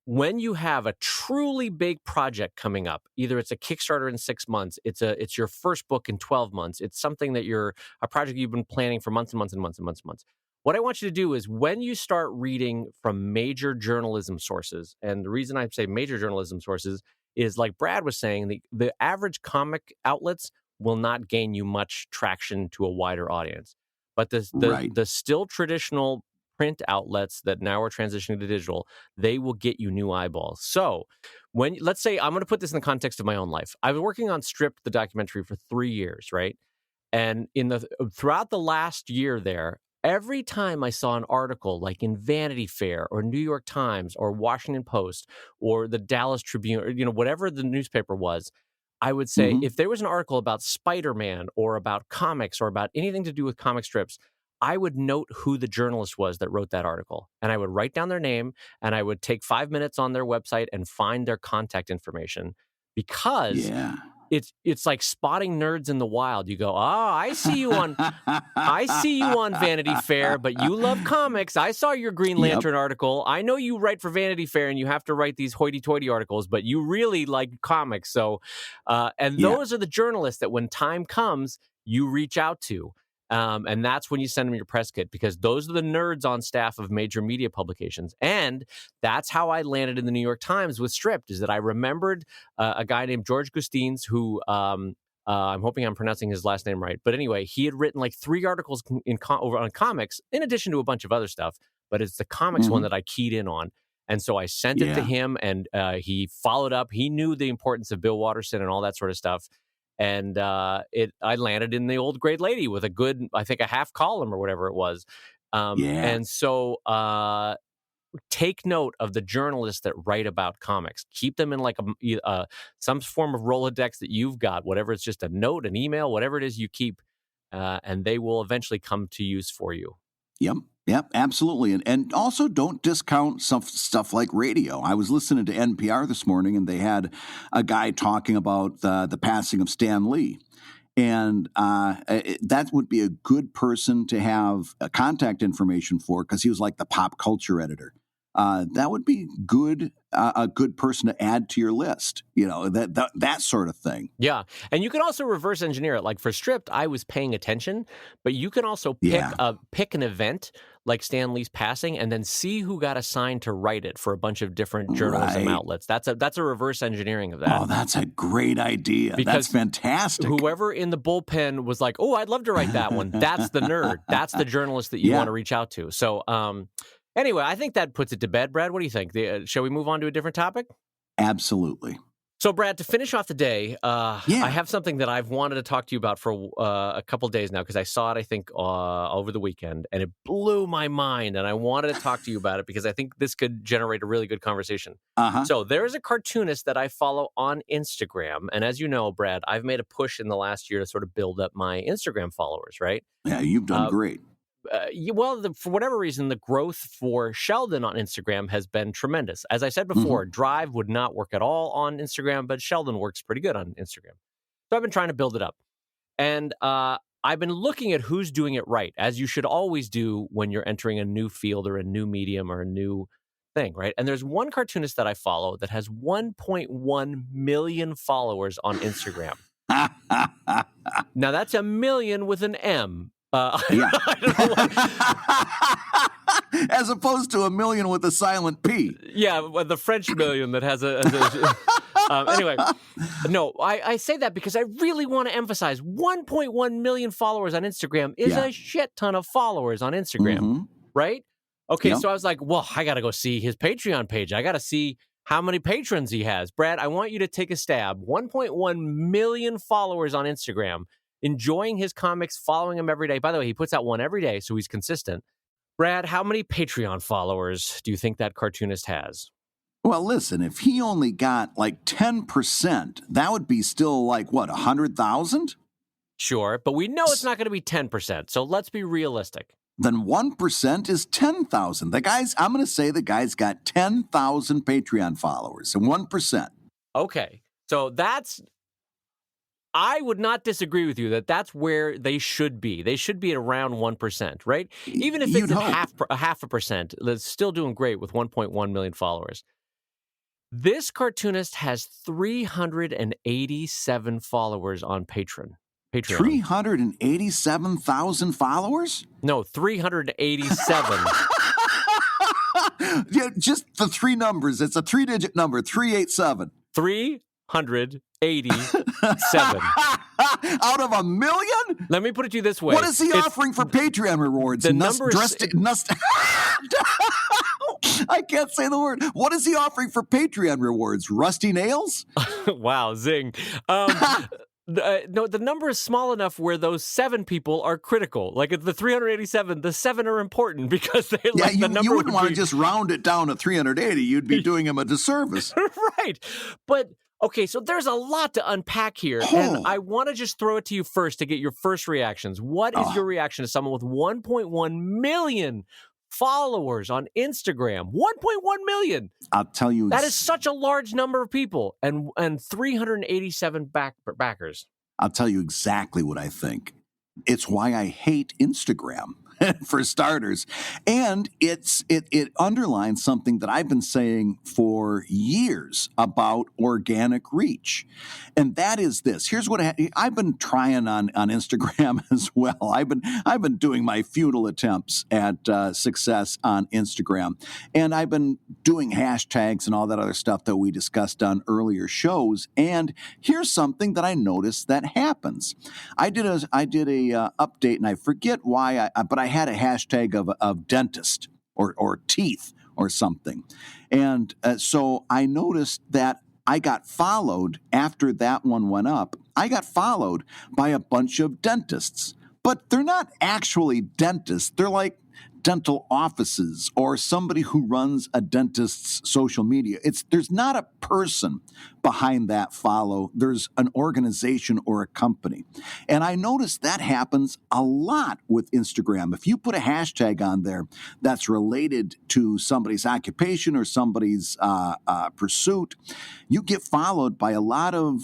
when you have a truly big project coming up, either it's a Kickstarter in 6 months, it's your first book in 12 months, it's something that a project you've been planning for months and months and months and months and months. What I want you to do is when you start reading from major journalism sources, and the reason I say major journalism sources is like Brad was saying, the average comic outlets will not gain you much traction to a wider audience. But the still traditional print outlets that now are transitioning to digital, they will get you new eyeballs. So let's say, I'm going to put this in the context of my own life. I was working on Stripped, the documentary, for 3 years, right? And throughout the last year there, every time I saw an article like in Vanity Fair or New York Times or Washington Post or the Dallas Tribune, or whatever the newspaper was, I would say if there was an article about Spider-Man or about comics or about anything to do with comic strips, I would note who the journalist was that wrote that article. And I would write down their name and I would take 5 minutes on their website and find their contact information because it's like spotting nerds in the wild. You go, I see you on Vanity Fair, but you love comics. I saw your Green Lantern article. I know you write for Vanity Fair and you have to write these hoity-toity articles, but you really like comics. So, those are the journalists that when time comes, you reach out to. And that's when you send them your press kit, because those are the nerds on staff of major media publications. And that's how I landed in the New York Times with Stripped, is that I remembered a guy named George Gustines who I'm hoping I'm pronouncing his last name right. But anyway, he had written like 3 articles over on comics, in addition to a bunch of other stuff. But it's the comics one that I keyed in on. And so I sent it to him, and he followed up. He knew the importance of Bill Watterson and all that sort of stuff. And I landed in the Old Great Lady with a good, I think, a half column or whatever it was. And so take note of the journalists that write about comics. Keep them in like some form of Rolodex that you've got, whatever it's just a note, an email, whatever it is you keep, and they will eventually come to use for you. Yep. Yep, absolutely. And also don't discount stuff like radio. I was listening to NPR this morning, and they had a guy talking about the passing of Stan Lee. And that would be a good person to have contact information for, because he was like the pop culture editor. That would be good, a good person to add to your list, that sort of thing. Yeah. And you can also reverse engineer it. Like for Stripped, I was paying attention, but you can also pick an event like Stan Lee's passing and then see who got assigned to write it for a bunch of different journalism outlets. That's a reverse engineering of that. Oh, that's a great idea. Because that's fantastic. Whoever in the bullpen was like, oh, I'd love to write that one. That's the nerd. That's the journalist that you want to reach out to. So, anyway, I think that puts it to bed. Brad, what do you think? Shall we move on to a different topic? Absolutely. So, Brad, to finish off the day, I have something that I've wanted to talk to you about for a couple of days now, because I saw it, I think, over the weekend, and it blew my mind, and I wanted to talk to you about it because I think this could generate a really good conversation. So there is a cartoonist that I follow on Instagram, and as you know, Brad, I've made a push in the last year to sort of build up my Instagram followers, right? Yeah, you've done great. For whatever reason, the growth for Sheldon on Instagram has been tremendous. As I said before, Drive would not work at all on Instagram, but Sheldon works pretty good on Instagram. So I've been trying to build it up. And I've been looking at who's doing it right, as you should always do when you're entering a new field or a new medium or a new thing, right? And there's one cartoonist that I follow that has 1.1 million followers on Instagram. Now, that's a million with an M. I don't know as opposed to a million with a silent P. Yeah, the French million that has a anyway, no, I say that because I really want to emphasize 1.1 million followers on Instagram is a shit ton of followers on Instagram, right? Okay, so I was like, well, I got to go see his Patreon page. I got to see how many patrons he has. Brad, I want you to take a stab. 1.1 million followers on Instagram. Enjoying his comics, following him every day. By the way, he puts out one every day, so he's consistent. Brad, how many Patreon followers do you think that cartoonist has? Well, listen, if he only got like 10%, that would be still like, what, 100,000? Sure, but we know it's not going to be 10%, so let's be realistic. Then 1% is 10,000. I'm going to say the guy's got 10,000 Patreon followers, and 1%. Okay, so I would not disagree with you that that's where they should be. They should be at around 1%, right? Even if it's a half a percent, that's still doing great with 1.1 million followers. This cartoonist has 387 followers on Patreon. 387,000 followers? No, 387. Yeah, just the three numbers. It's a 3-digit number, 387. 387. Out of a million? Let me put it to you this way. What is he offering for Patreon rewards? The numbers... I can't say the word. What is he offering for Patreon rewards? Rusty nails? Wow, zing. No, the number is small enough where those 7 people are critical. Like at the 387, the 7 are important because they like the number. You wouldn't want to just round it down to 380. You'd be doing him a disservice. Right. But okay, so there's a lot to unpack here, and I want to just throw it to you first to get your first reactions. What is your reaction to someone with 1.1 million followers on Instagram? 1.1 million. I'll tell you. That is such a large number of people, and 387 backers. I'll tell you exactly what I think. It's why I hate Instagram. For starters. And it underlines something that I've been saying for years about organic reach. And that is this. Here's what I've been trying on Instagram as well. I've been doing my futile attempts at success on Instagram. And I've been doing hashtags and all that other stuff that we discussed on earlier shows. And here's something that I noticed that happens. I did a update, and I forget why, but I had a hashtag of dentist or teeth or something. And so I noticed that I got followed after that one went up. I got followed by a bunch of dentists, but they're not actually dentists. They're like dental offices or somebody who runs a dentist's social media. There's not a person behind that follow. There's an organization or a company. And I noticed that happens a lot with Instagram. If you put a hashtag on there that's related to somebody's occupation or somebody's pursuit, you get followed by a lot of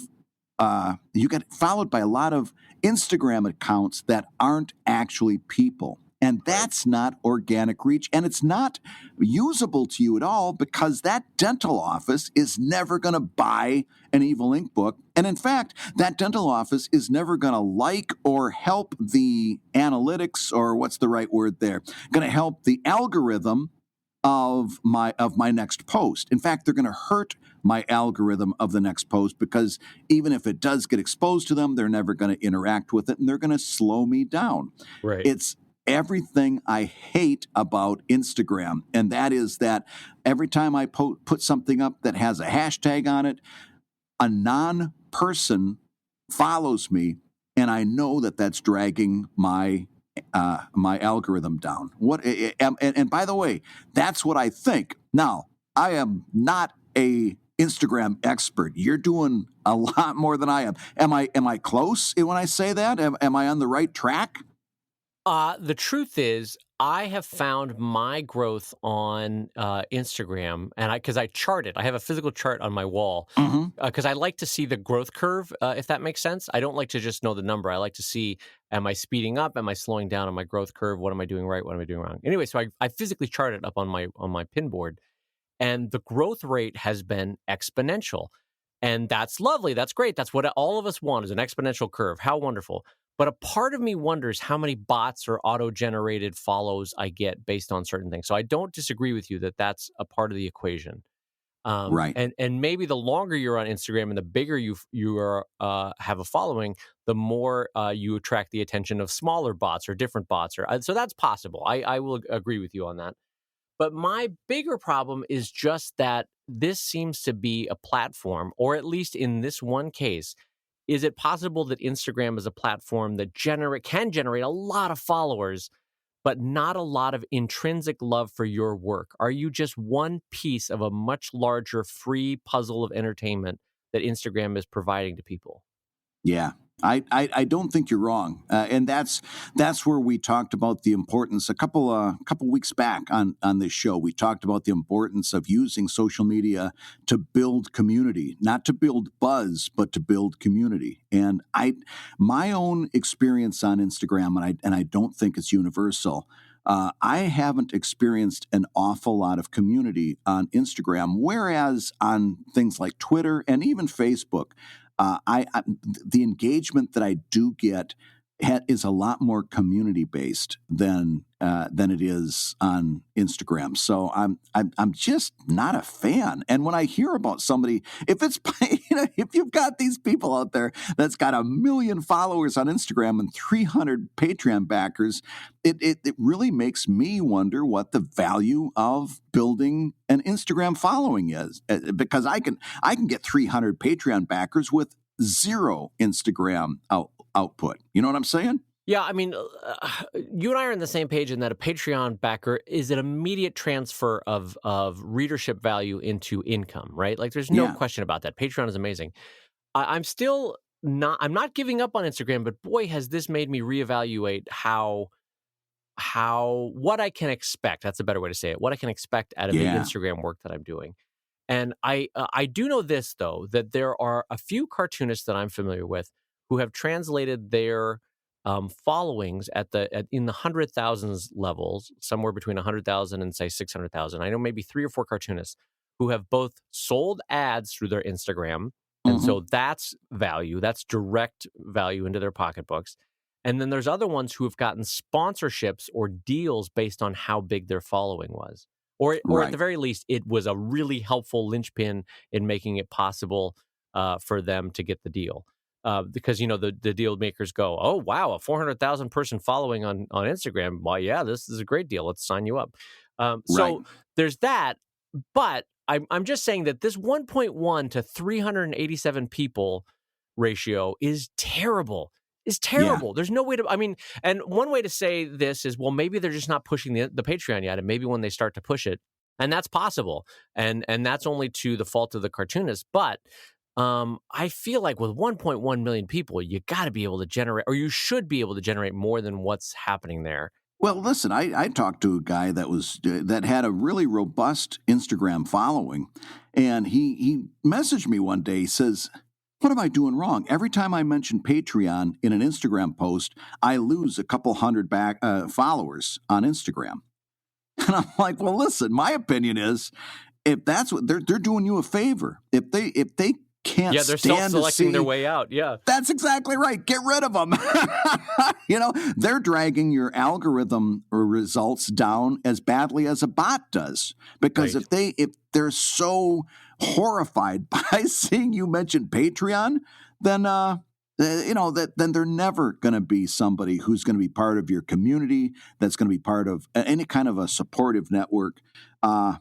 Instagram accounts that aren't actually people. And that's not organic reach. And it's not usable to you at all because that dental office is never going to buy an Evil Ink book. And in fact, that dental office is never going to like or help the analytics, or what's the right word there, going to help the algorithm of my next post. In fact, they're going to hurt my algorithm of the next post because even if it does get exposed to them, they're never going to interact with it and they're going to slow me down. Right. It's everything I hate about Instagram, and that is that every time I put something up that has a hashtag on it, a non-person follows me, and I know that that's dragging my algorithm down. And by the way, that's what I think. Now, I am not a Instagram expert. You're doing a lot more than I am. Am I close when I say that? Am I on the right track? The truth is, I have found my growth on Instagram, and because I chart it, I have a physical chart on my wall, because I like to see the growth curve, if that makes sense. I don't like to just know the number. I like to see, am I speeding up? Am I slowing down on my growth curve? What am I doing right? What am I doing wrong? Anyway, so I physically chart it up on my pin board, and the growth rate has been exponential. And that's lovely. That's great. That's what all of us want, is an exponential curve. How wonderful. But a part of me wonders how many bots or auto-generated follows I get based on certain things. So I don't disagree with you that that's a part of the equation. Right. And maybe the longer you're on Instagram and the bigger you have a following, the more you attract the attention of smaller bots or different bots. So that's possible. I will agree with you on that. But my bigger problem is just that this seems to be a platform, or at least in this one case, is it possible that Instagram is a platform that can generate a lot of followers, but not a lot of intrinsic love for your work? Are you just one piece of a much larger free puzzle of entertainment that Instagram is providing to people? Yeah. I don't think you're wrong, and that's where we talked about the importance a couple weeks back on this show. We talked about the importance of using social media to build community, not to build buzz, but to build community. And my own experience on Instagram, and I don't think it's universal. I haven't experienced an awful lot of community on Instagram, whereas on things like Twitter and even Facebook, the engagement that I do get is a lot more community based than it is on Instagram. So I'm just not a fan. And when I hear about somebody, if it's if you've got these people out there that's got 1 million followers on Instagram and 300 Patreon backers, it really makes me wonder what the value of building an Instagram following is, because I can get 300 Patreon backers with zero Instagram output. You know what I'm saying? Yeah, I mean, you and I are on the same page in that a Patreon backer is an immediate transfer of readership value into income, right? Like, there's no question about that. Patreon is amazing. I'm not giving up on Instagram, but boy, has this made me reevaluate what I can expect. That's a better way to say it. What I can expect out of the Instagram work that I'm doing. And I do know this, though, that there are a few cartoonists that I'm familiar with who have translated their followings in the 100,000s levels, somewhere between 100,000 and say 600,000. I know maybe 3 or 4 cartoonists who have both sold ads through their Instagram, and so that's value, that's direct value into their pocketbooks. And then there's other ones who have gotten sponsorships or deals based on how big their following was. Or at the very least, it was a really helpful linchpin in making it possible for them to get the deal. Because, the deal makers go, oh, wow, a 400,000 person following on Instagram. Well, yeah, this is a great deal. Let's sign you up. So there's that. But I'm just saying that this 1.1 to 387 people ratio is terrible. is terrible. There's no way to, I mean, and one way to say this is, well, maybe they're just not pushing the Patreon yet. And maybe when they start to push it, and that's possible. And that's only to the fault of the cartoonist. But I feel like with 1.1 million people, you got to be able to generate, or you should be able to generate more than what's happening there. Well, listen, I talked to a guy that had a really robust Instagram following, and he messaged me one day. He says, "What am I doing wrong? Every time I mention Patreon in an Instagram post, I lose a couple hundred followers on Instagram." And I'm like, "Well, listen, my opinion is, if that's what they're doing you a favor. If they can't they're stand self-selecting their way out. Yeah, that's exactly right. Get rid of them. They're dragging your algorithm results down as badly as a bot does. Because if they're so horrified by seeing you mention Patreon, then then they're never going to be somebody who's going to be part of your community. That's going to be part of any kind of a supportive network. Get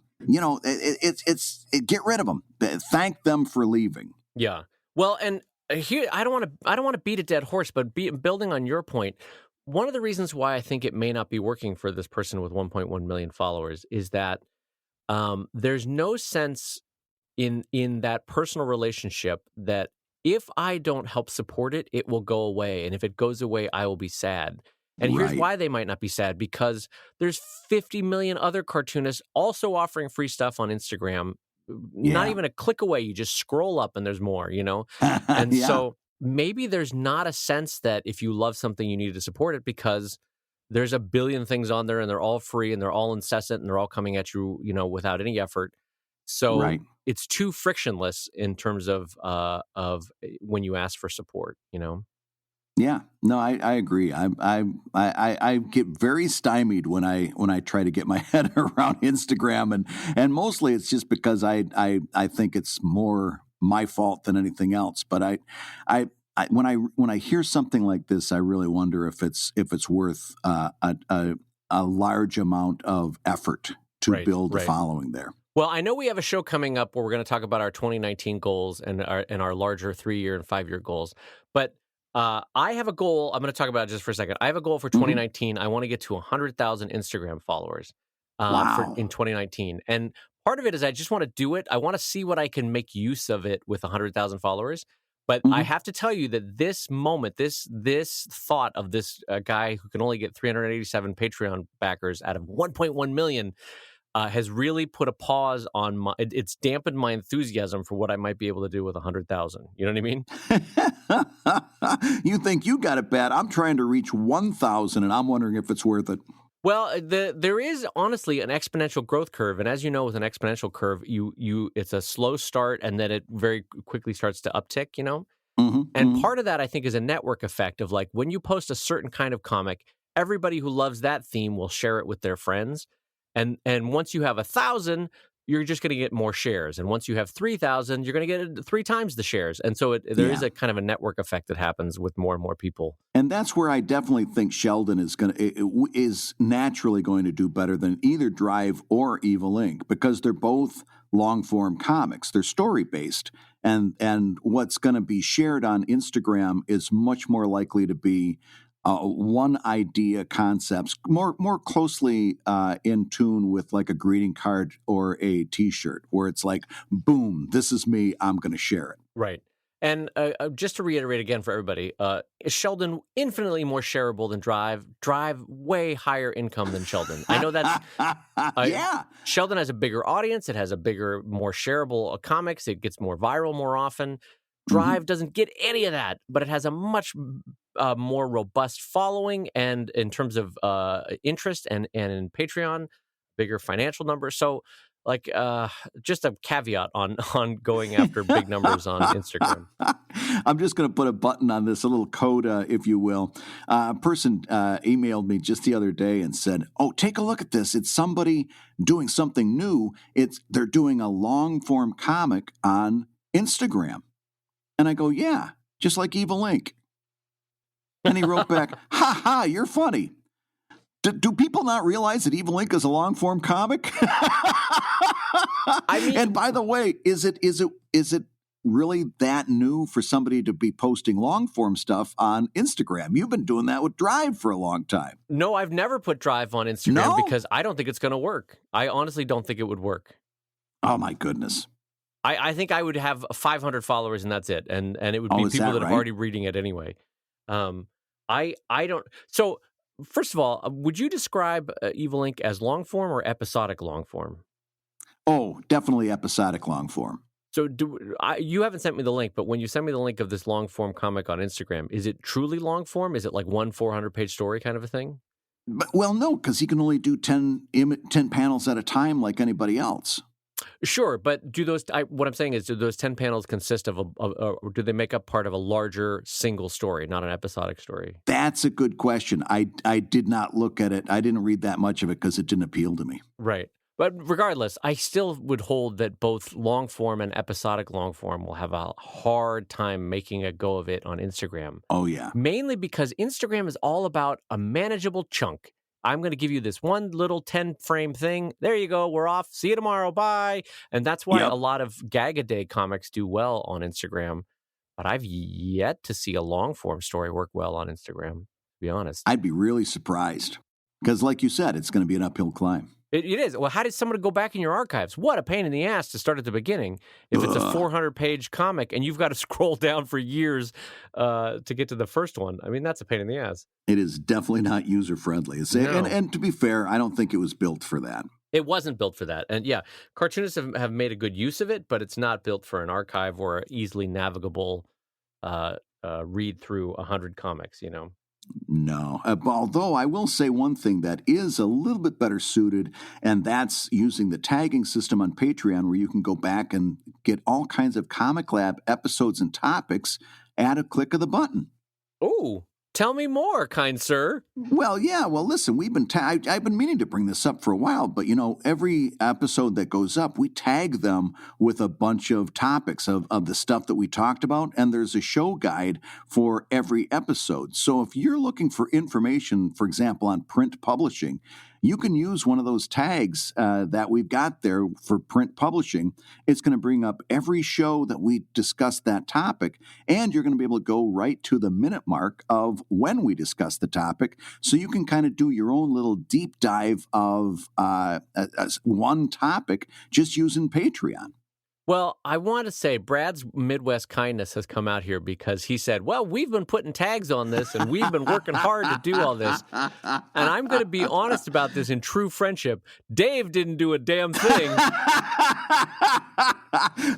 rid of them. Thank them for leaving. Yeah. Well, and here I don't want to beat a dead horse, but building on your point, one of the reasons why I think it may not be working for this person with 1.1 million followers is that there's no sense in that personal relationship that if I don't help support it, it will go away, and if it goes away, I will be sad. And here's why they might not be sad, because there's 50 million other cartoonists also offering free stuff on Instagram. Not even a click away. You just scroll up and there's more, And so maybe there's not a sense that if you love something, you need to support it, because there's a billion things on there and they're all free and they're all incessant and they're all coming at you, without any effort. So it's too frictionless in terms of when you ask for support, Yeah, no, I agree. I get very stymied when I try to get my head around Instagram, and mostly it's just because I think it's more my fault than anything else. But when I hear something like this, I really wonder if it's worth a large amount of effort to build a following there. Well, I know we have a show coming up where we're going to talk about our 2019 goals and our larger 3-year and 5-year goals. But I have a goal. I'm going to talk about it just for a second. I have a goal for 2019. I want to get to 100,000 Instagram followers in 2019. And part of it is I just want to do it. I want to see what I can make use of it with 100,000 followers. But I have to tell you that this moment, this thought of this guy who can only get 387 Patreon backers out of 1.1 million has really put a pause on it's dampened my enthusiasm for what I might be able to do with 100,000. You know what I mean? You think you got it bad. I'm trying to reach 1,000 and I'm wondering if it's worth it. Well, there is honestly an exponential growth curve. And as you know, with an exponential curve, it's a slow start and then it very quickly starts to uptick, And part of that, I think, is a network effect of like when you post a certain kind of comic, everybody who loves that theme will share it with their friends. And once you have 1,000, you're just going to get more shares. And once you have 3,000, you're going to get 3 times the shares. And so there is a kind of a network effect that happens with more and more people. And that's where I definitely think Sheldon is naturally going to do better than either Drive or Evil Inc. because they're both long-form comics. They're story-based. And what's going to be shared on Instagram is much more likely to be one idea concepts, more closely in tune with like a greeting card or a T-shirt, where it's like, boom, this is me, I'm going to share it. Right. And just to reiterate again for everybody, is Sheldon infinitely more shareable than Drive? Drive way higher income than Sheldon. I know that's Sheldon has a bigger audience. It has a bigger, more shareable comics. It gets more viral more often. Drive doesn't get any of that, but it has a much more robust following, and in terms of interest and in Patreon, bigger financial numbers. So, like, just a caveat on going after big numbers on Instagram. I'm just going to put a button on this, a little coda, if you will. A person emailed me just the other day and said, "Oh, take a look at this. It's somebody doing something new. They're doing a long form comic on Instagram." And I go, "Yeah, just like Evil Inc." And he wrote back, "Ha ha, you're funny. Do people not realize that Evil Inc. is a long form comic?" I mean, and by the way, is it really that new for somebody to be posting long form stuff on Instagram. You've been doing that with Drive for a long time. No, I've never put Drive on Instagram because I don't think it's going to work. I honestly don't think it would work. Oh, my goodness. I think I would have 500 followers and that's it. And it would be people that are already reading it anyway. I don't. So, first of all, would you describe Evil Inc. as long form or episodic long form? Oh, definitely episodic long form. So you haven't sent me the link, but when you send me the link of this long form comic on Instagram, is it truly long form? Is it like one 400-page story kind of a thing? Well, no, because he can only do 10 panels at a time like anybody else. Sure, but do those? What I'm saying is, do those 10 panels consist of or do they make up part of a larger single story, not an episodic story? That's a good question. I did not look at it. I didn't read that much of it because it didn't appeal to me. Right. But regardless, I still would hold that both long form and episodic long form will have a hard time making a go of it on Instagram. Oh, yeah. Mainly because Instagram is all about a manageable chunk. I'm going to give you this one little 10-frame thing. There you go. We're off. See you tomorrow. Bye. And that's why a lot of gag-a-day comics do well on Instagram. But I've yet to see a long-form story work well on Instagram, to be honest. I'd be really surprised. Because like you said, it's going to be an uphill climb. It is. Well, how did someone go back in your archives? What a pain in the ass to start at the beginning. If it's a 400-page comic and you've got to scroll down for years to get to the first one, I mean, that's a pain in the ass. It is definitely not user-friendly. And to be fair, I don't think it was built for that. It wasn't built for that. And yeah, cartoonists have made a good use of it, but it's not built for an archive or an easily navigable read through 100 comics, you know? No, although I will say one thing that is a little bit better suited, and that's using the tagging system on Patreon where you can go back and get all kinds of ComicLab episodes and topics at a click of the button. Ooh, tell me more, kind sir. Well, yeah. Well, listen, I've been meaning to bring this up for a while, but, every episode that goes up, we tag them with a bunch of topics of the stuff that we talked about, and there's a show guide for every episode. So if you're looking for information, for example, on print publishing, you can use one of those tags that we've got there for print publishing. It's going to bring up every show that we discussed that topic, and you're going to be able to go right to the minute mark of when we discuss the topic, so you can kind of do your own little deep dive of one topic just using Patreon. Well, I want to say Brad's Midwest kindness has come out here because he said, well, we've been putting tags on this and we've been working hard to do all this. And I'm going to be honest about this in true friendship. Dave didn't do a damn thing.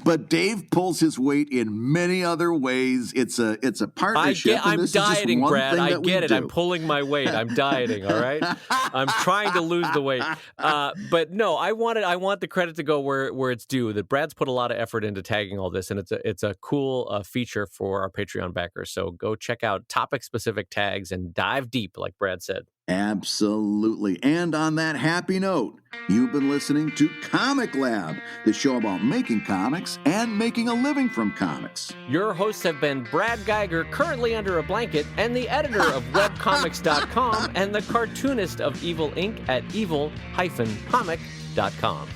But Dave pulls his weight in many other ways. It's a partnership. I'm dieting, Brad. I get it. I'm pulling my weight. I'm dieting, all right? I'm trying to lose the weight. But no, I want the credit to go where it's due, that Brad's put a lot of effort into tagging all this, and it's a cool feature for our Patreon backers. So go check out topic-specific tags and dive deep, like Brad said. Absolutely. And on that happy note, you've been listening to ComicLab, the show about making comics and making a living from comics. Your hosts have been Brad Geiger, currently under a blanket, and the editor of webcomics.com and the cartoonist of Evil Inc. at evil-comic.com.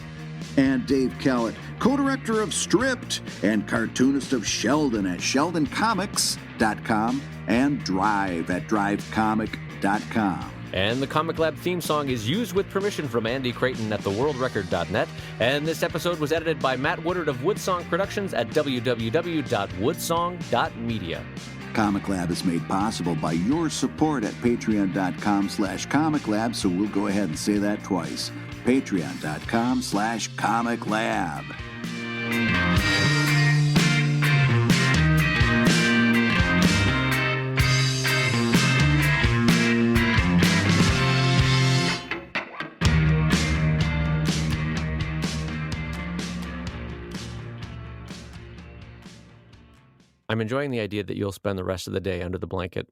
And Dave Kellett, co-director of Stripped and cartoonist of Sheldon at sheldoncomics.com and Drive at drivecomic.com. And the ComicLab theme song is used with permission from Andy Creighton at theworldrecord.net. And this episode was edited by Matt Woodard of Woodsong Productions at www.woodsong.media. ComicLab is made possible by your support at patreon.com/ComicLab, so we'll go ahead and say that twice. Patreon.com/ComicLab. I'm enjoying the idea that you'll spend the rest of the day under the blanket.